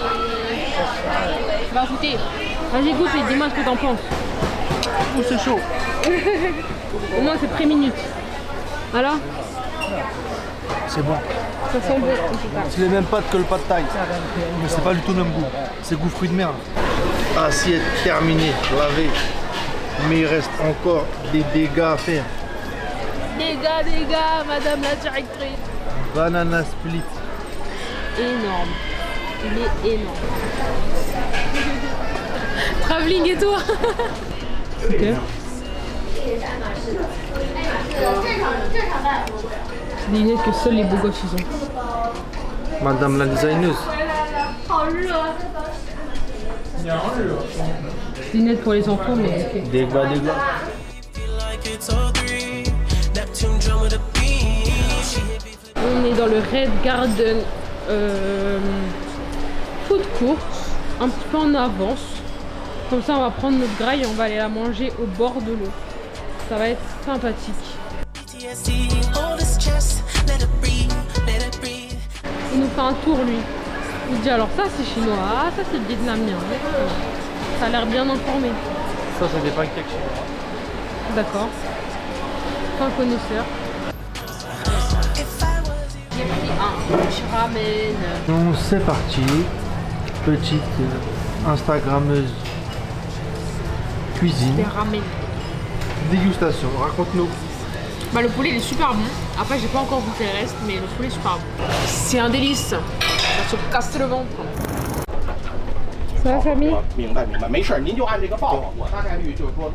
Tu vas goûter. Vas-y goûte et dis-moi ce que t'en penses. Oh c'est chaud. Au moins c'est pré-minute. Alors? C'est bon. Ça sent bon en tout cas. C'est les mêmes pâtes que le pad thaï. Mais c'est pas du tout le même goût. C'est goût fruit de mer. Assiette terminée, lavée. Mais il reste encore des dégâts à faire. Dégâts, madame la directrice. Banana split. Énorme. Il est énorme. Travelling et toi. Ok. C'est des lunettes que seuls les beaux gosses ils ont. Madame la designeuse. Des lunettes pour les enfants, mais ok. Dégâts. On est dans le Red Garden Food Court, un petit peu en avance. Comme ça, on va prendre notre graille et on va aller la manger au bord de l'eau. Ça va être sympathique. Il nous fait un tour, lui. Il dit alors ça c'est chinois, ah ça c'est vietnamien. Ça a l'air bien informé. Ça c'est des pancakes chinois. D'accord. Fin connaisseur. J'ai pris un petit ramen. Donc c'est parti. Petite Instagrammeuse cuisine. Des ramen. Dégustation, raconte-nous. Bah le poulet il est super bon. Après j'ai pas encore goûté le reste, mais le poulet est super bon. C'est un délice. Ça se casse le ventre. Ça va Samy? 明白，没事，您就按这个报吧，我大概率就是说。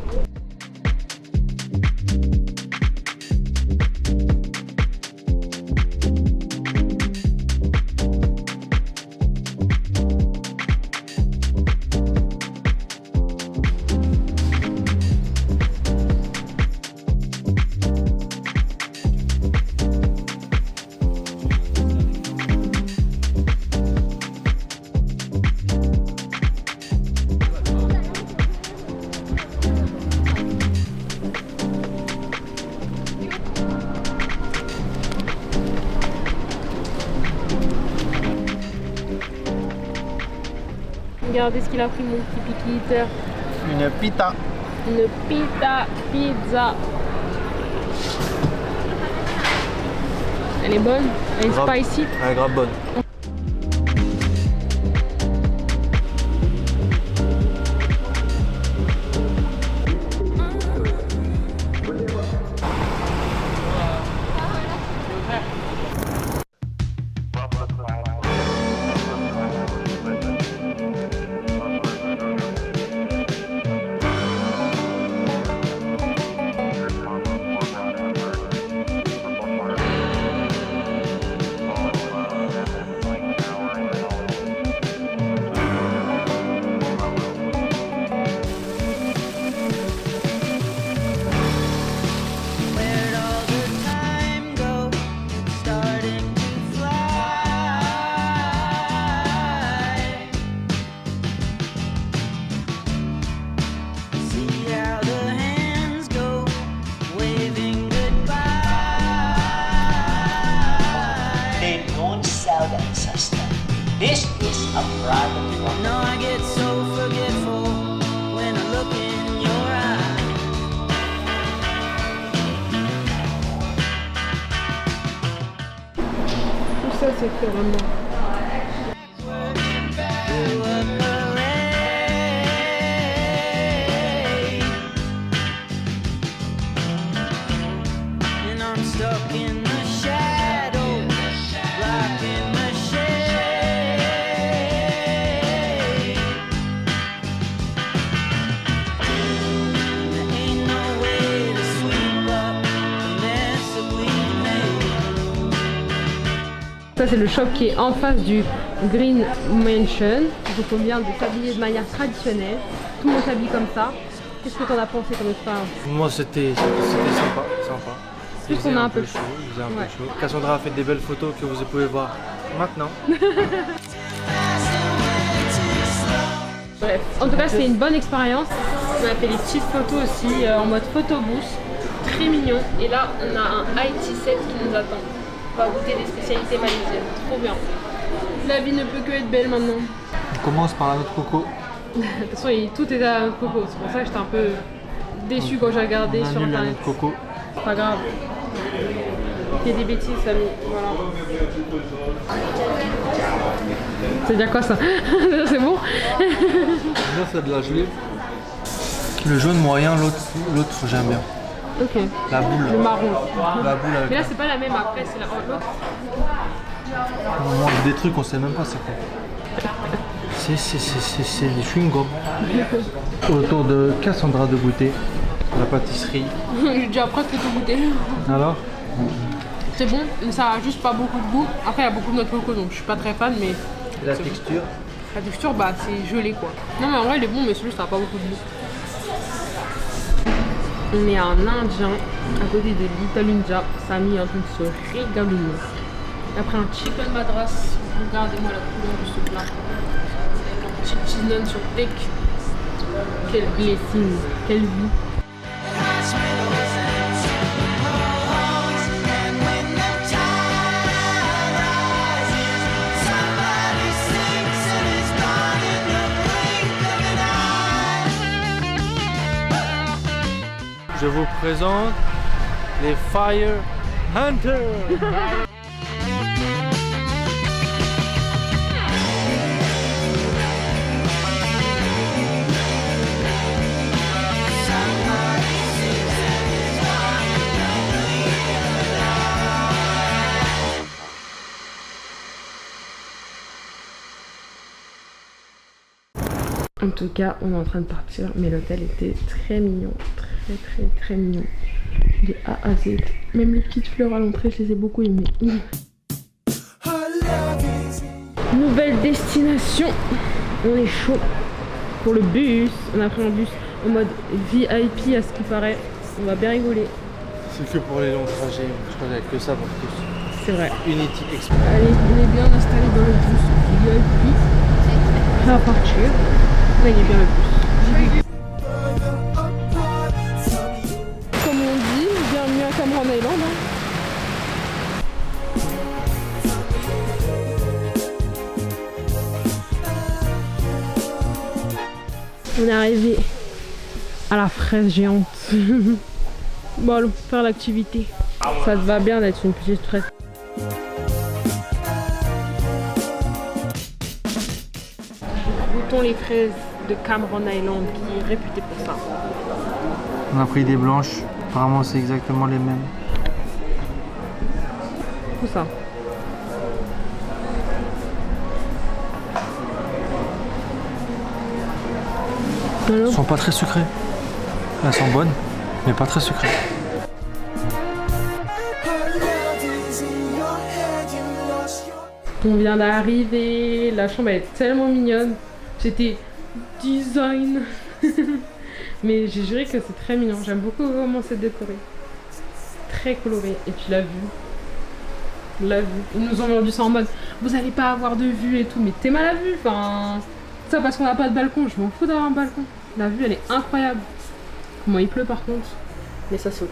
Regardez ce qu'il a pris, mon petit picky eater. Une pita. Une pita pizza. Elle est bonne, elle est Grave. spicy. Elle est grave bonne. Where'd all the time go? It's starting to fly. See how the hands go, waving goodbye. They don't sell that sister. This is a private one. No, I get so forgetful when I look in your eye. Tout ça, c'est fait vraiment. Through a parade. And I'm stuck in the shadows, blocking the shade. There ain't no way to sweep up the mess that we made. Ça, c'est le shop qui est en face du Green Mansion. Donc on vient de s'habiller de manière traditionnelle. Tout le monde s'habille comme ça. Qu'est-ce que t'en as pensé comme expérience? Moi c'était sympa. Plus Il qu'on faisait a un peu chaud. Il faisait un Ouais. peu chaud. Cassandra a fait des belles photos que vous pouvez voir maintenant. Bref, en tout cas, c'est une bonne expérience. On a fait les petites photos aussi en mode photobooth. Très mignon. Et là, on a un IT set qui nous attend. On va goûter des spécialités malaisiennes. Trop bien. La vie ne peut que être belle maintenant. On commence par la noix de coco. De toute façon, tout était à coco. C'est pour ça que j'étais un peu déçue quand j'ai regardé On sur annule la noix internet. de coco. C'est pas grave. Il y a des bêtises, Samy. Voilà. C'est dire quoi ça? C'est bon? Là c'est de la gelée. Le jaune moyen, l'autre j'aime bien. Ok. La boule. Le marron. La boule avec Mais là, la- c'est pas la même après, c'est l'autre. On mange des trucs, on sait même pas c'est quoi. C'est des chewing-gums. Autour de Cassandra de goûter la pâtisserie. J'ai déjà presque tout goûté. Alors C'est bon, ça a juste pas beaucoup de goût. Après, il y a beaucoup de noix de coco, donc je suis pas très fan, mais la texture. la texture, bah, c'est gelé quoi. Non, mais en vrai, il est bon, mais celui ça a pas beaucoup de goût. On est un indien à côté de Little India. Samy est en train de se régaler. Après un chicken madras, regardez-moi la couleur de ce plat. Avec un petit cheese naan sur steak. Quel blessing, quelle vie. Je vous présente les Fire Hunters. En tout cas, on est en train de partir, mais l'hôtel était très mignon, très mignon. De A à Z. Même les petites fleurs à l'entrée, je les ai beaucoup aimées. Nouvelle destination. On est chaud pour le bus. On a pris un bus en mode VIP à ce qui paraît. On va bien rigoler. C'est que pour les longs trajets, je crois qu'il n'y a que ça pour tous. C'est vrai. Unity Express. Allez, on est bien installé dans le bus VIP. Ça va partir. Là, il est bien le bus. Comme on dit, bienvenue à Cameron Island. Hein. On est arrivé à la fraise géante. Bon, allons faire l'activité. Ça te va bien d'être une petite fraise. Goûtons les fraises de Cameron Island qui est réputé pour ça. On a pris des blanches. Apparemment, c'est exactement les mêmes. Tout ça. Elles sont pas très sucrées. Elles sont bonnes, mais pas très sucrées. On vient d'arriver, la chambre elle est tellement mignonne. C'était design. Mais j'ai juré que c'est très mignon. J'aime beaucoup comment c'est décoré. Très coloré. Et puis la vue. La vue. Ils nous ont vendu ça en mode vous allez pas avoir de vue et tout. Mais t'es mal à vue. Enfin, ça parce qu'on n'a pas de balcon. Je m'en fous d'avoir un balcon. La vue elle est incroyable. Comment il pleut par contre. Mais ça c'est ok.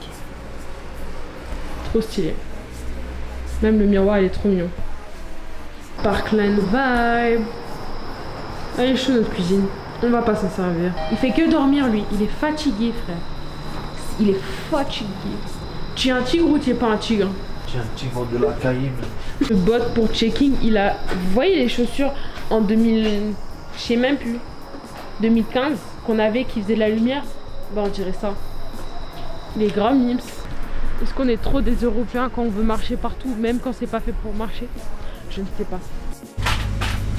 Trop stylé. Même le miroir il est trop mignon. Parkland vibe. Elle est chaude notre cuisine. On va pas s'en servir. Il fait que dormir lui. Il est fatigué frère. Il est fatigué. Tu es un tigre ou tu es pas un tigre? J'ai un tigre de la Caïm. Le bot pour checking, il a... Vous voyez les chaussures en 2000... Je sais même plus. 2015 qu'on avait qui faisait de la lumière. Bah on dirait ça. Il est grave mims. Est-ce qu'on est trop des Européens quand on veut marcher partout, même quand c'est pas fait pour marcher? Je ne sais pas.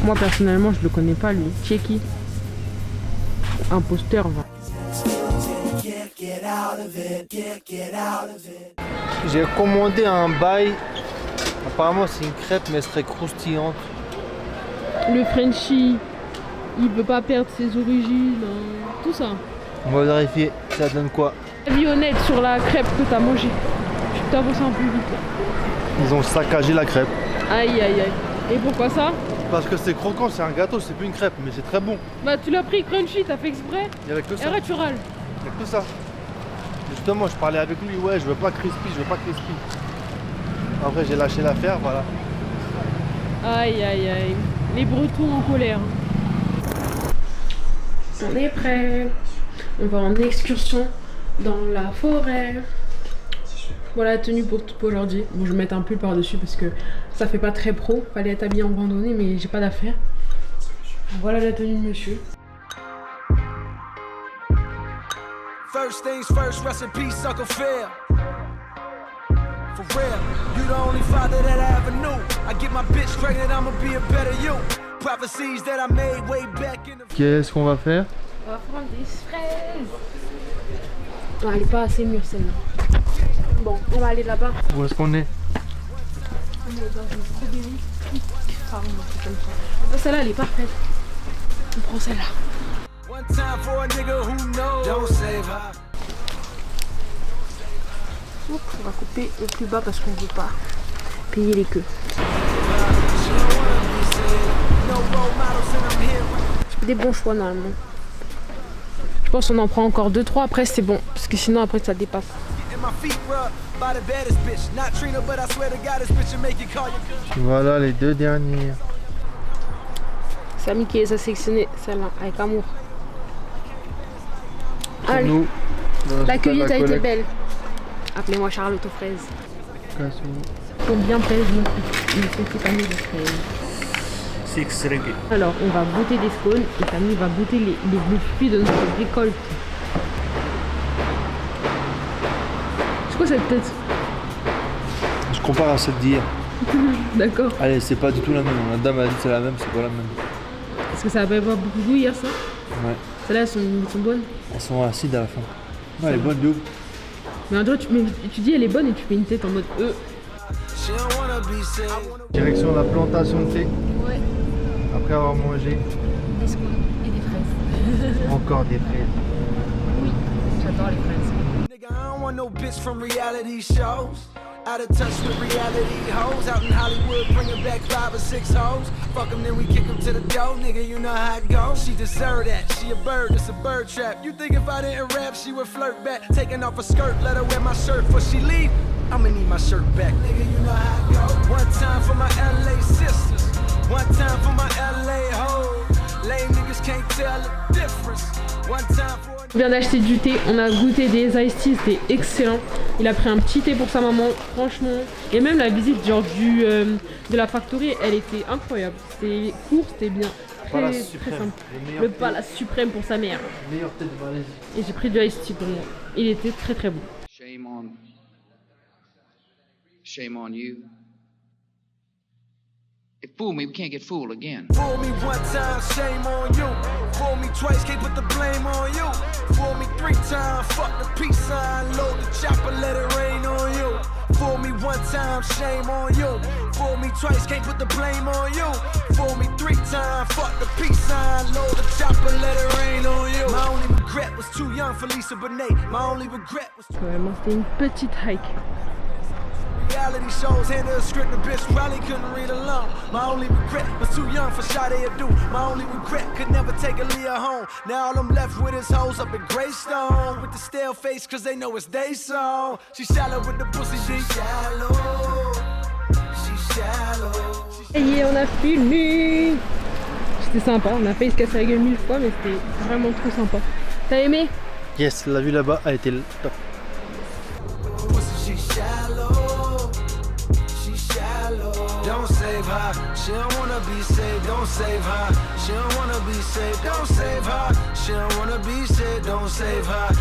Moi personnellement je le connais pas lui. Checky. Imposteur va. J'ai commandé un bail. Apparemment c'est une crêpe mais elle serait croustillante. Le Frenchie, il veut pas perdre ses origines, hein. Tout ça. On va vérifier, ça donne quoi? Avis honnête sur la crêpe que t'as mangée. Je peux t'avancer un peu vite là. Ils ont saccagé la crêpe. Aïe aïe aïe. Et pourquoi ça? Parce que c'est croquant, c'est un gâteau, c'est plus une crêpe, mais c'est très bon. Bah tu l'as pris crunchy, t'as fait exprès. Il y avait que Et ça. arrête, tu râles. Il y a que ça. Justement, je parlais avec lui, ouais, je veux pas crispy, je veux pas crispy. Après, j'ai lâché l'affaire, voilà. Aïe aïe aïe. Les Bretons en colère. On est prêt. On va en excursion dans la forêt. Voilà la tenue pour aujourd'hui. Bon, je vais mettre un pull par-dessus parce que ça fait pas très pro. Fallait être habillé en randonnée, mais j'ai pas d'affaires. Voilà la tenue de monsieur. First things first, rest in peace, Uncle Phil. For real, you the only father that I ever knew. I get my bitch pregnant, I'ma be a better you. Prophecies that I made way back in the... Qu'est-ce qu'on va faire? On va prendre des fraises. Non, elle est pas assez mûre celle-là. Bon, on va aller là-bas. Où est-ce qu'on est? On est dans une strawberry farm, un truc comme ça. Oh, celle-là, elle est parfaite. On prend celle-là. One time for a nigga who knows. Don't save her. Oups, on va couper le plus bas parce qu'on veut pas payer les queues. Des bons choix normalement. Je pense qu'on en prend encore 2-3 après c'est bon. Parce que sinon après ça dépasse. Voilà les deux dernières. Samy qui les a sélectionnées, celle-là, avec amour. Allez, Nous, la cueillette a été belle. Appelez-moi Charlotte aux fraises. Pour bien pèse notre petit panier de fraises. Alors, on va goûter des scones et Camille va goûter les fruits de notre récolte. C'est quoi cette tête? Je compare à celle d'hier. D'accord. Allez, c'est pas du tout la même. La dame a dit que c'est la même, c'est pas la même. Est-ce que ça va pas avoir beaucoup de goût hier ça? Ouais. Celles-là elles sont bonnes. Elles sont acides à la fin. Ouais, elle est bonne de ouf. Mais en droit, tu dis elle est bonne et tu fais une tête en mode Direction la plantation de thé. Ouais. Après avoir mangé. Des scones et des fraises. Encore des fraises. Oui, j'adore les fraises. Nigga, I don't want no bitch from reality shows. Out of touch with reality hoes. Out in Hollywood, bringing back 5 or 6 hoes. Fuck them, then we kick them to the door. Nigga, you know how it goes. She deserve that. She a bird, it's a bird trap. You think if I didn't rap, she would flirt back. Taking off her skirt, let her wear my shirt before she leave. I'ma need my shirt back. Nigga, you know how it goes. One time for my LA sisters. One time for my LA hoes. Lame niggas can't tell the difference. One time for On vient d'acheter du thé, on a goûté des iced tea, c'était excellent. Il a pris un petit thé pour sa maman, franchement. Et même la visite genre de la factory, elle était incroyable. C'était court, c'était bien. Très, très simple. Le palace suprême pour sa mère. Meilleur thé de Malaisie. Et j'ai pris du iced tea pour moi. Il était très très bon. Shame on you. If fool me, we can't get fooled again. fool me one time, shame on you. Fool me twice, can't put the blame on you. Fool me 3 times, fuck the peace sign. Load the chopper, let it rain on you. Fool me one time, shame on you. Fool me twice, can't put the blame on you. Fool me 3 times, fuck the peace sign. Load the chopper, let it rain on you. My only regret was too young for Lisa Bonet. My only regret was Vraiment, c'était une petite hike. reality shows, handed a script, the bitch probably couldn't read alone. My only regret was too young for Sade Adu. My only regret could never take a Leah home. Now all I'm left with is hoes up in Greystone with the stale face, cause they know it's they song. She shallow with the pussy, she shallow. She shallow. Ça y est, on a fini. C'était sympa, on a failli se casser la gueule 1000 fois, mais c'était vraiment trop sympa. T'as aimé? Yes, la vue là-bas a été top. Pussy, she shallow. She shallow. Don't save her. She don't wanna be saved. Don't save her. She don't wanna be saved. Don't save her. She don't wanna be saved. Don't save her.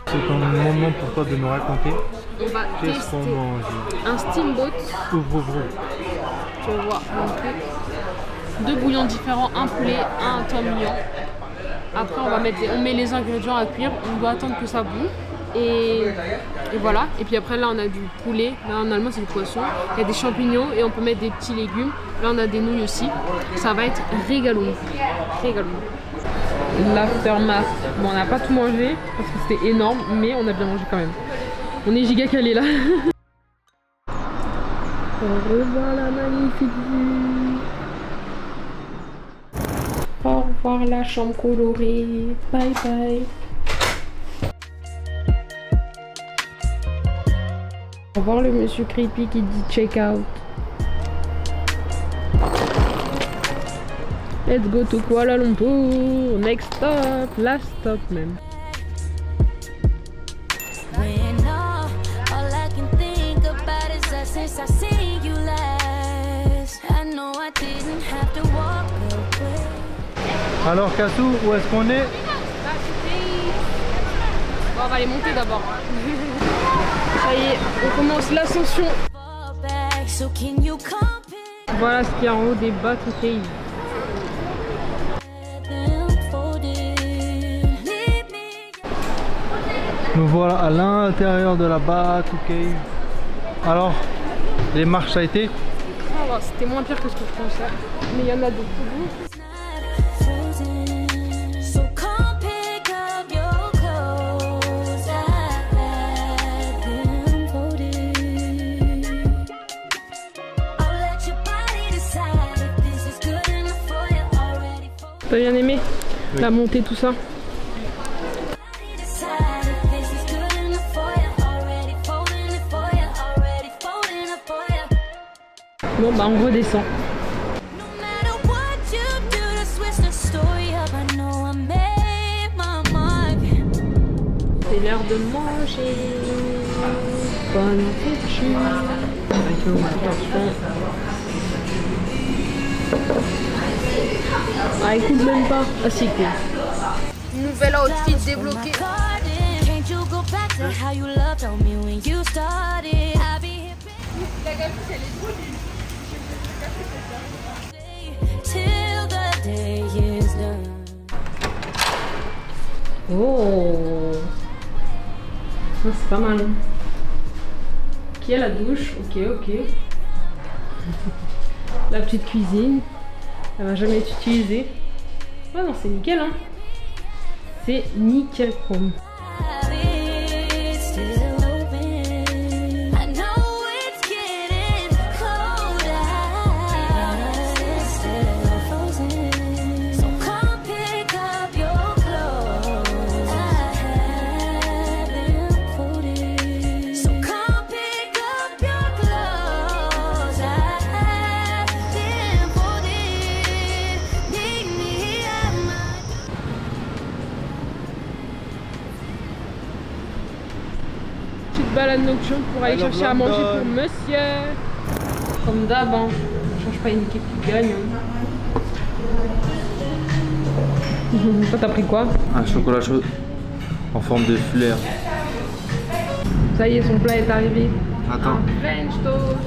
C'est ton moment pour toi de nous raconter On va qu'est-ce qu'on tester mange. un steamboat. Ouvre. Tu vas voir, donc, 2 bouillons différents, un poulet, un tom yum. Après on met les ingrédients à cuire, on doit attendre que ça bout. Et voilà, et puis après là on a du poulet, là en allemand c'est du poisson, il y a des champignons et on peut mettre des petits légumes, là on a des nouilles aussi, ça va être régalo. L'aftermath, bon on n'a pas tout mangé parce que c'était énorme, mais on a bien mangé quand même. On est giga calé là. Au revoir la magnifique vue. Au revoir la chambre colorée, bye bye. Au revoir le monsieur creepy qui dit check out. Let's go to Kuala Lumpur. Next stop, last stop même. When all I can think about is that since I seen you last, I know I didn't have to walk away. Alors Kassou, où est-ce qu'on est? Bon, on va aller monter d'abord. Ça y est, on commence l'ascension. So can you compare Voilà ce qu'il y a en haut des Batu Cave. them folded? Leave me. Nous voilà à l'intérieur de la Batu Cave. Alors, les marches ça a été? Ça va, c'était moins pire que ce que je pensais. Mais il y en a de plus beaux. Frozen. So come pick up your clothes. I had them folded. I'll let your body decide if this is good enough for you already. T'as bien aimé Oui. la montée, tout ça? Decide if this is good enough for you already. Folding it for you already. Folding it for you. Bon bah on redescend. No matter what you do to switch the story up, I know I made my mark. C'est l'heure de manger. Bonne appétit. Attention. Ah, écoute même pas. Ah, si, cool. Nouvel outfit débloqué. Can't you go back to how you loved on me when you started? I'll be here till the day is done. Oh, ah, c'est pas mal. Qui a la douche? Ok. La petite cuisine. Elle va jamais être utilisée. Ah non, c'est nickel, hein. C'est nickel chrome. It's still open. I know it's getting colder. It's still frozen. So come pick up your clothes. I have them folded. So come pick up your clothes. I have them folded. Meet me at balade nocturne pour aller I love chercher à manger London. pour monsieur. Comme d'hab, hein. On change pas une équipe qui gagne. Hein. Toi, t'as pris quoi? Un chocolat chaud en forme de fleur. Ça y est, son plat est arrivé. Attends. Un French toast.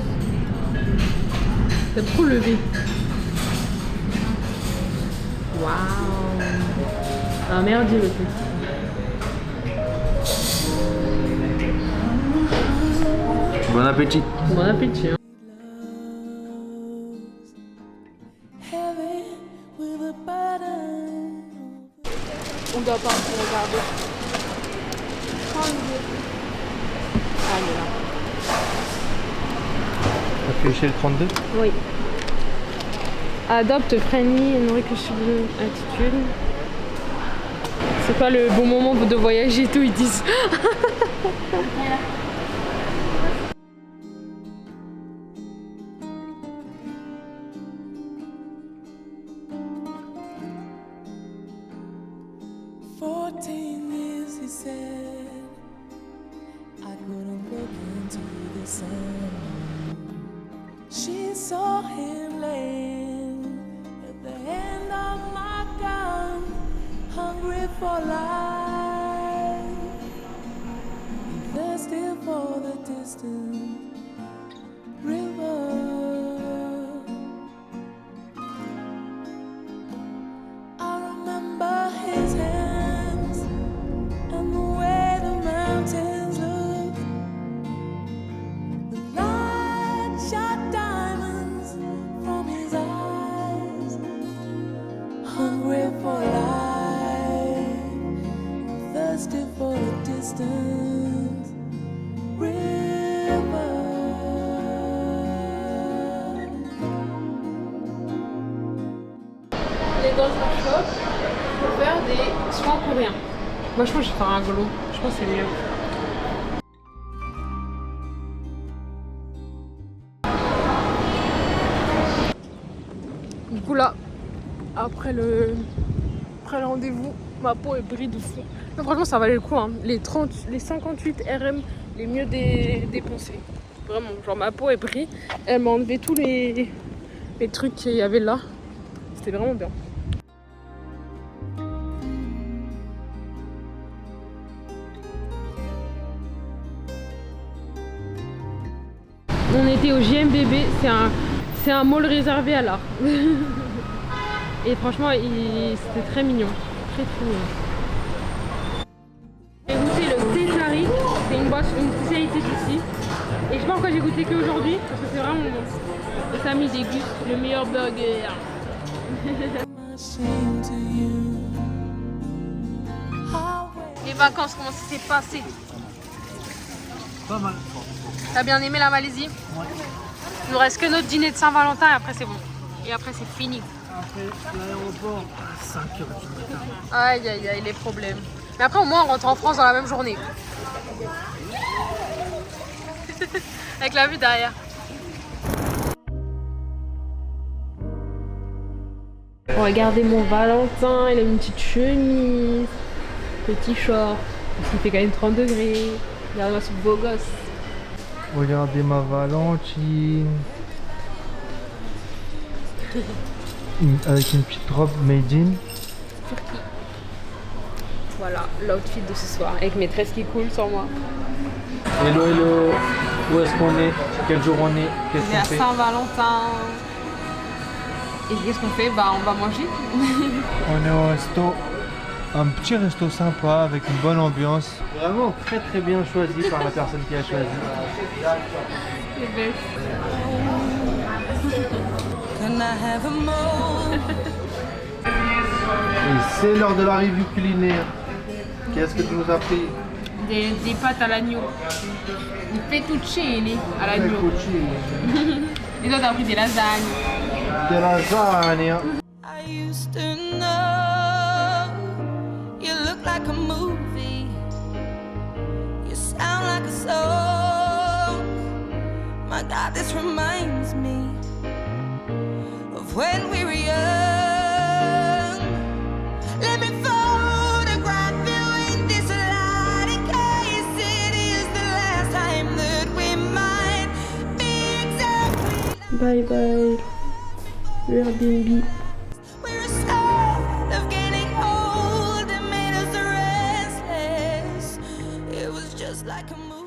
C'est trop levé. Waouh. Un merdier le truc. Bon appétit. Bon appétit. Hein. On doit pas regarder. Ah, il est là. Appuyez chez le 32. Oui. Adopte friendly and recursively attitude. C'est pas le bon moment de voyager et tout, ils disent. Years he said I couldn't look into the sun. She saw him laying at the end of my gun, hungry for life, thirsty for the distant river. I remember his hands and the way the mountains looked. The light shot diamonds from his eyes, hungry for life, thirsty for a distant river. Les dans un shop pour faire des soins coréens. Moi je pense que je vais faire un glow. Je pense que c'est mieux. Du coup là, après le rendez-vous, ma peau est brille de fou. Mais franchement ça valait le coup hein. Les 58 RM les mieux dépensés. Vraiment, genre ma peau est brille. Elle m'a enlevé tous les trucs qu'il y avait là. C'était vraiment bien. On était au JMBB, c'est un mall réservé à l'art. Et franchement, c'était très mignon. Très mignon. J'ai goûté le thé Tariq, c'est une spécialité d'ici. Et je sais pas pourquoi j'ai goûté qu'aujourd'hui, parce que c'est vraiment bon. Et Samy déguste le meilleur burger. Les vacances, comment ça s'est passé? Pas mal. T'as bien aimé la Malaisie? Ouais. Il nous reste que notre dîner de Saint-Valentin et après c'est bon. Et après c'est fini. Après l'aéroport à 5h du matin. Aïe aïe aïe les problèmes. Mais après au moins on rentre en France dans la même journée. Avec la vue derrière. Regardez mon Valentin, il a une petite chemise, petit short, parce qu'il fait quand même 30 degrés. Regardez-moi ce beau gosse. Regardez ma Valentine. Avec une petite robe made in. Turquie. Voilà l'outfit de ce soir, avec mes tresses qui coulent sur moi. Hello hello. Où est-ce qu'on est? Quel jour on est? Qu'est-ce On est qu'on à fait? Saint-Valentin. Et qu'est-ce qu'on fait? Bah on va manger. On est au resto. Un petit resto sympa avec une bonne ambiance. Vraiment très très bien choisi par la personne qui a choisi. C'est belle. Et c'est l'heure de la revue culinaire. Qu'est-ce que tu nous as pris? Des pâtes à l'agneau. Des fettuccine à l'agneau. Et toi t'as pris des lasagnes. Des lasagnes. I used to know you look like a movie, you sound like a song. My God, this reminds me of when we were young. Let me photograph you in this light in case it is the last time. Bye bye. Le Airbnb. We're scared of getting old. It made us restless. It was just like a movie.